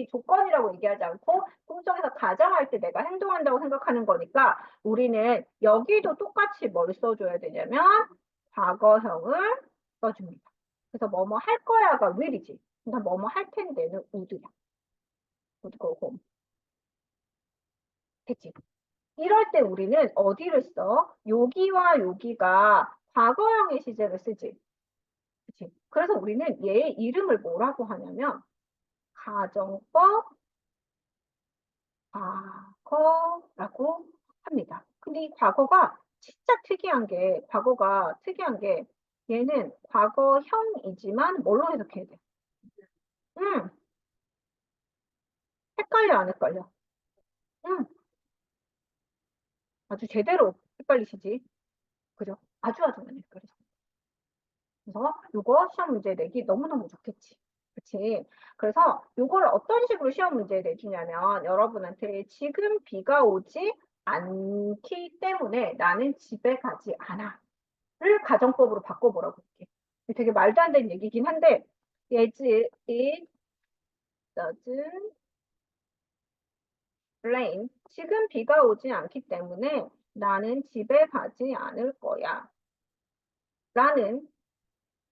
조건이라고 얘기하지 않고 꿈속에서 가정할 때 내가 행동한다고 생각하는 거니까 우리는 여기도 똑같이 뭘 써줘야 되냐면 과거형을 써줍니다. 그래서 뭐뭐 할 거야가 will이지. 그러니까 뭐뭐 할 텐데는 would야. would go home. 됐지? 이럴 때 우리는 어디를 써? 여기와 여기가 과거형의 시제를 쓰지. 그치? 그래서 우리는 얘의 이름을 뭐라고 하냐면 가정법 과거라고 합니다. 근데 이 과거가 진짜 특이한 게 얘는 과거형이지만 뭘로 해석해야 돼? 응, 헷갈려 안 헷갈려? 응, 아주 제대로 헷갈리시지? 그죠? 아주 아주 많이 헷갈렸어. 그래서 이거 시험 문제 내기 너무너무 좋겠지. 그치? 그래서 이걸 어떤 식으로 시험 문제 내주냐면 여러분한테 지금 비가 오지 않기 때문에 나는 집에 가지 않아. 를 가정법으로 바꿔보라고 할게. 되게 말도 안 되는 얘기긴 한데 it doesn't rain. 지금 비가 오지 않기 때문에 나는 집에 가지 않을 거야. 라는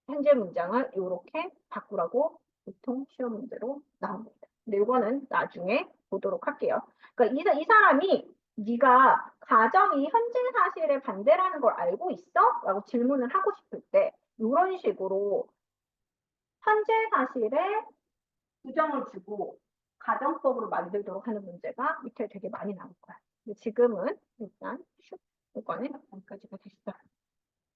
현재 문장을 이렇게 바꾸라고 보통 시험 문제로 나옵니다. 근데 이거는 나중에 보도록 할게요. 그러니까 이 사람이 네가 가정이 현재 사실에 반대라는 걸 알고 있어? 라고 질문을 하고 싶을 때 이런 식으로 현재 사실에 부정을 주고 가정법으로 만들도록 하는 문제가 밑에 되게 많이 나올 거야. 근데 지금은 일단 이거는 여기까지가 됐어.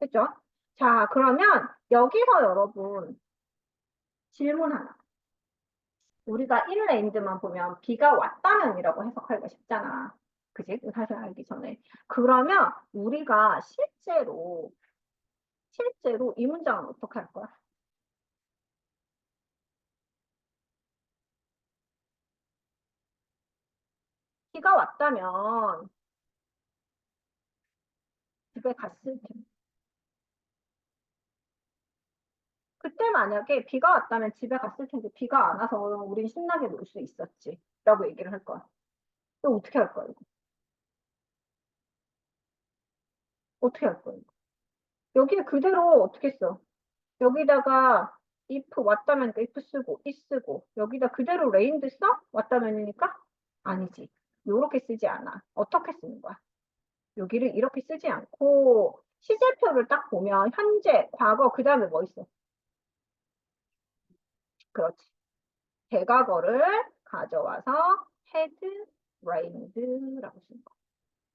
됐죠? 자, 그러면 여기서 여러분 질문 하나. 우리가 인랜드만 보면 비가 왔다면이라고 해석하기가 쉽잖아. 그지? 사실 알기 전에. 그러면 우리가 실제로 이 문장은 어떻게 할 거야? 비가 왔다면 집에 갔을 텐데. 그때 만약에 비가 왔다면 집에 갔을 텐데 비가 안 와서 우린 신나게 놀 수 있었지. 라고 얘기를 할 거야. 또 어떻게 할 거야, 이거? 어떻게 할 거야, 이거? 여기에 그대로 어떻게 써? 여기다가 if 왔다면 if 쓰고 is 쓰고 여기다 그대로 rained 써? 왔다면이니까? 아니지. 요렇게 쓰지 않아. 어떻게 쓰는 거야? 여기를 이렇게 쓰지 않고 시제표를 딱 보면 현재, 과거, 그 다음에 뭐 있어? 그렇지. 대과거를 가져와서 had rained라고 쓰는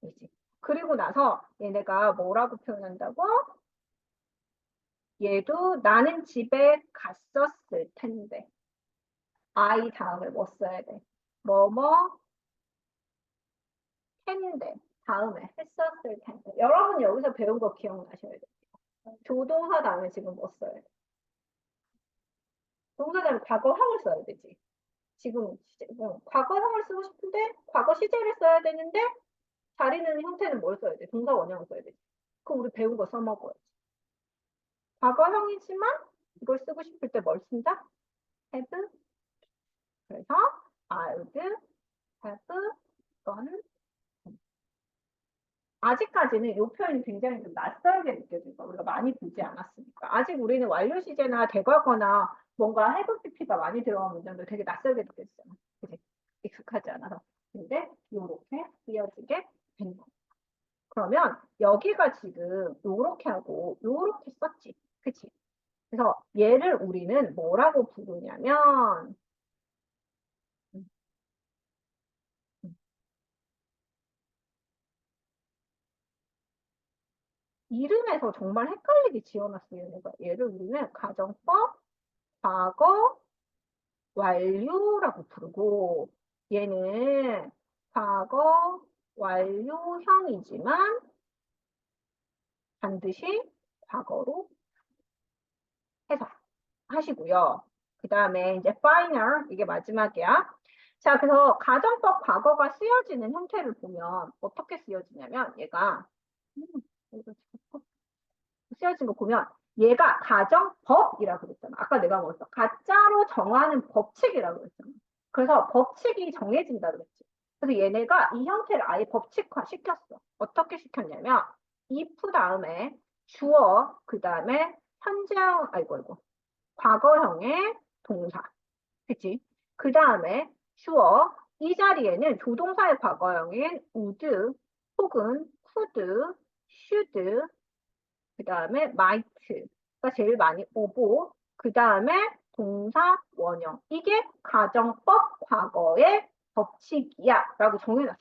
거지. 그리고 나서 얘네가 뭐라고 표현한다고? 얘도 나는 집에 갔었을 텐데. I 다음에 뭐 써야 돼? 뭐뭐 텐데 다음에 했었을 텐데. 여러분 여기서 배운 거 기억나셔야 돼요. 조동사 다음에 지금 뭐 써야 돼? 동사 다음에 과거형을 써야 되지. 지금 과거형을 쓰고 싶은데 과거 시제를 써야 되는데 자리는 형태는 뭘 써야 돼? 동사 원형을 써야 되지. 그럼 우리 배운 거 써먹어야지. 과거형이지만 이걸 쓰고 싶을 때 뭘 쓴다? have. 그래서 I'd have gone. 아직까지는 이 표현이 굉장히 좀 낯설게 느껴질 거야. 우리가 많이 보지 않았으니까. 아직 우리는 완료 시제나 대과거나 뭔가 have pp가 많이 들어간 문장도 되게 낯설게 느껴지잖아. 그치? 익숙하지 않아서. 근데 이렇게 이어지게 된 거. 그러면 여기가 지금 요렇게 하고 요렇게 썼지. 그치? 그래서 얘를 우리는 뭐라고 부르냐면 음, 음. 이름에서 정말 헷갈리게 지어놨어요. 얘가. 얘를 우리는 가정법, 과거, 완료라고 부르고 얘는 과거 완료형이지만 반드시 과거로 해석하시고요. 그 다음에 이제 final 이게 마지막이야. 자, 그래서 가정법 과거가 쓰여지는 형태를 보면 어떻게 쓰여지냐면 얘가 이거 쓰여진 거 보면 얘가 가정법이라고 그랬잖아. 아까 내가 뭐랬어? 가짜로 정하는 법칙이라고 그랬잖아. 그래서 법칙이 정해진다 그랬지. 그래서 얘네가 이 형태를 아예 법칙화 시켰어. 어떻게 시켰냐면 if 다음에 주어 그 다음에 현재형 아이고 과거형의 동사. 그치? 그 다음에 주어 이 자리에는 조동사의 과거형인 would 혹은 could, should 그 다음에 might가 제일 많이 오고 그 다음에 동사 원형. 이게 가정법 과거의 법칙이야 라고 정해놨어.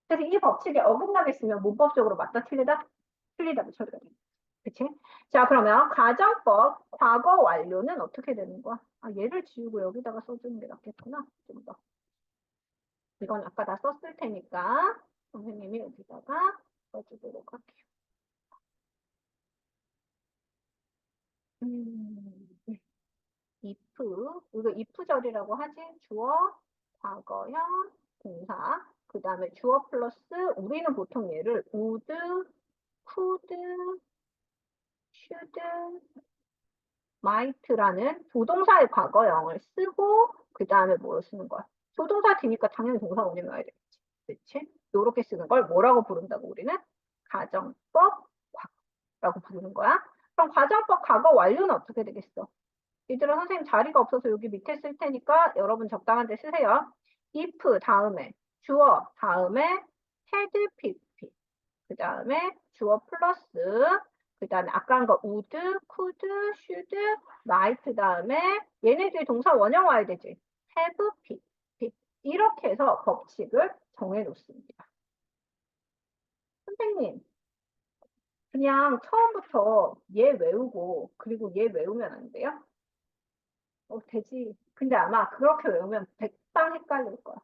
그래서 이 법칙에 어긋나겠으면 문법적으로 맞다 틀리다? 틀리다고 처리가 돼. 그치? 자, 그러면 가정법 과거 완료는 어떻게 되는 거야? 아, 얘를 지우고 여기다가 써주는 게 낫겠구나. 좀 더. 이건 아까 다 썼을 테니까 선생님이 여기다가 써주도록 할게요. 음, if, 이거 if절이라고 하지? 주어, 과거형, 동사, 그 다음에 주어 플러스, 우리는 보통 얘를 would, could, should, might라는 조동사의 과거형을 쓰고, 그 다음에 뭐를 쓰는 거야? 조동사 뒤니까 당연히 동사 원형이 와야 되겠지. 그치? 요렇게 쓰는 걸 뭐라고 부른다고 우리는? 가정법 과거라고 부르는 거야. 그럼 가정법 과거 완료는 어떻게 되겠어? 얘들아 선생님 자리가 없어서 여기 밑에 쓸 테니까 여러분 적당한 데 쓰세요. if 다음에 주어 다음에 had pp 그 다음에 주어 플러스 그 다음에 아까 한 거 would, could, should, might 다음에 얘네들이 동사 원형 와야 되지. have pp 이렇게 해서 법칙을 정해 놓습니다. 선생님 그냥 처음부터 얘 외우고 그리고 얘 외우면 안 돼요? 되지. 근데 아마 그렇게 외우면 백방 헷갈릴 거야.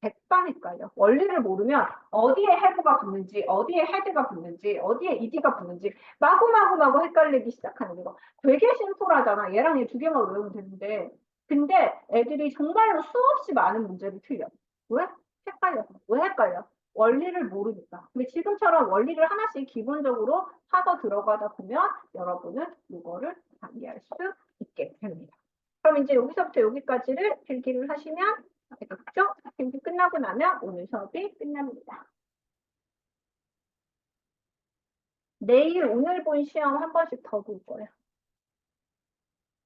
백방 헷갈려. 원리를 모르면 어디에 have가 붙는지, 어디에 had가 붙는지, 어디에 ed가 붙는지 마구마구마구 헷갈리기 시작하는 거. 되게 심플하잖아. 얘랑 얘 두 개만 외우면 되는데. 근데 애들이 정말로 수없이 많은 문제를 틀려. 왜? 헷갈려. 왜 헷갈려? 원리를 모르니까. 근데 지금처럼 원리를 하나씩 기본적으로 파서 들어가다 보면 여러분은 이거를 다 이해할 수 있게 됩니다. 그럼 이제 여기서부터 여기까지를 필기를 하시면 되겠죠? 필기 끝나고 나면 오늘 수업이 끝납니다. 내일 오늘 본 시험 한 번씩 더 볼 거예요.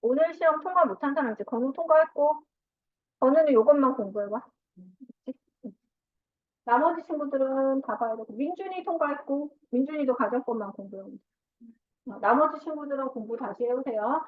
오늘 시험 통과 못한 사람 이제 건우 통과했고 건우는 이것만 공부해봐. 나머지 친구들은 다 봐야 되고 민준이 통과했고 민준이도 가정법만 공부해요. 나머지 친구들은 공부 다시 해오세요.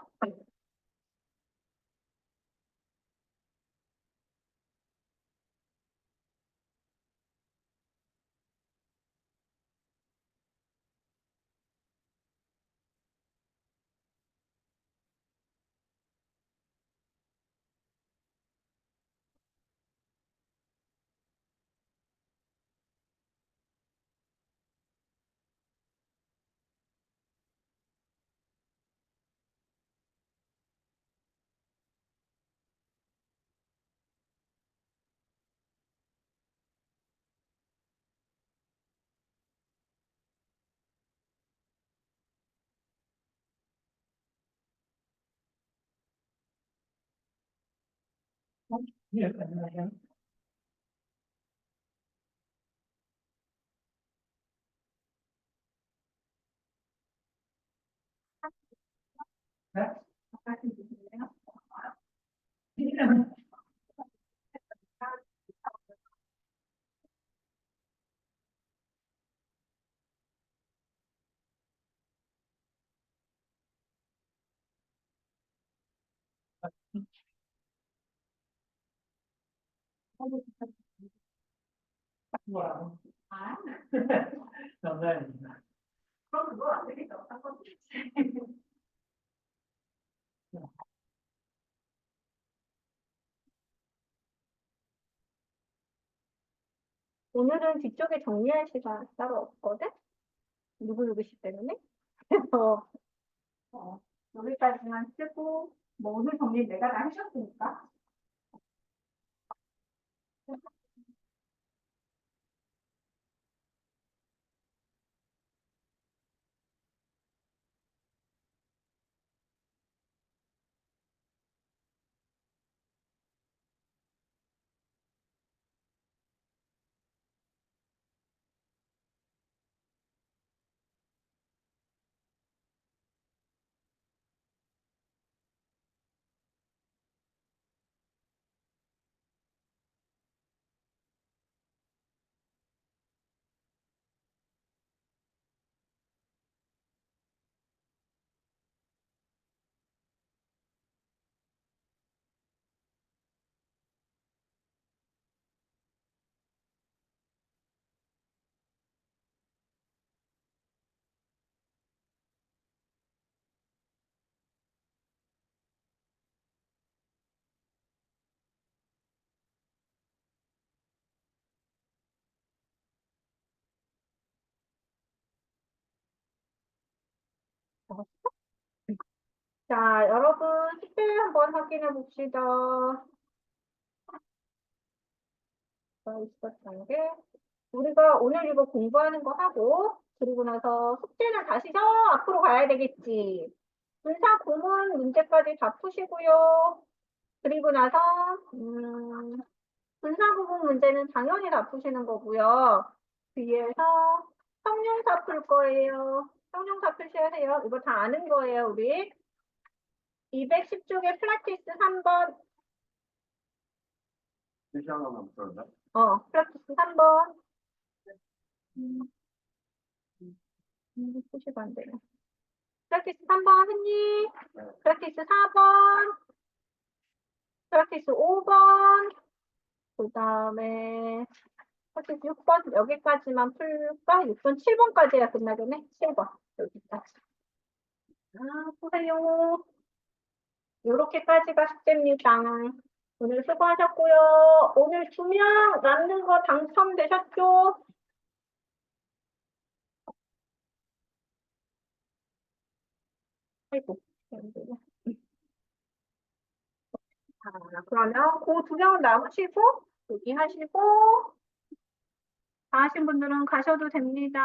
네, 안녕하세요. 네? 뭐라고? 아, 감사합니다. 그럼 그거 안 되겠다. 오늘은 뒤쪽에 정리할 시간 따로 없거든? 누구누구 씨 때문에? 그래서 여기까지만 쓰고 뭐 오늘 정리 내가 다 해줬으니까 자, 여러분, 숙제 한번 확인해 봅시다. 있었던 게, 우리가 오늘 이거 공부하는 거 하고, 그리고 나서 숙제는 다시 저 앞으로 가야 되겠지. 분사 구문 문제까지 다 푸시고요. 그리고 나서, 분사 구문 문제는 당연히 다 푸시는 거고요. 뒤에서 형용사 풀 거예요. 형용사 표시해야 돼요. 이거 다 아는 거예요, 우리. 210쪽에 플라티스 3번. 플라티스 3번. 표시가 안 되네. 플라티스 3번 했니? 플라티스 4번. 플라티스 5번. 그 다음에 플라티스 6번. 여기까지만 풀까? 6번, 7번까지야 끝나겠네. 7번. 여기까지. 보세요. 요렇게까지가 숙제입니다. 오늘 수고하셨고요. 오늘 2명 남는 거 당첨되셨죠? 아이고. 자, 그러면 그 2명은 남으시고, 여기 하시고, 다 하신 분들은 가셔도 됩니다.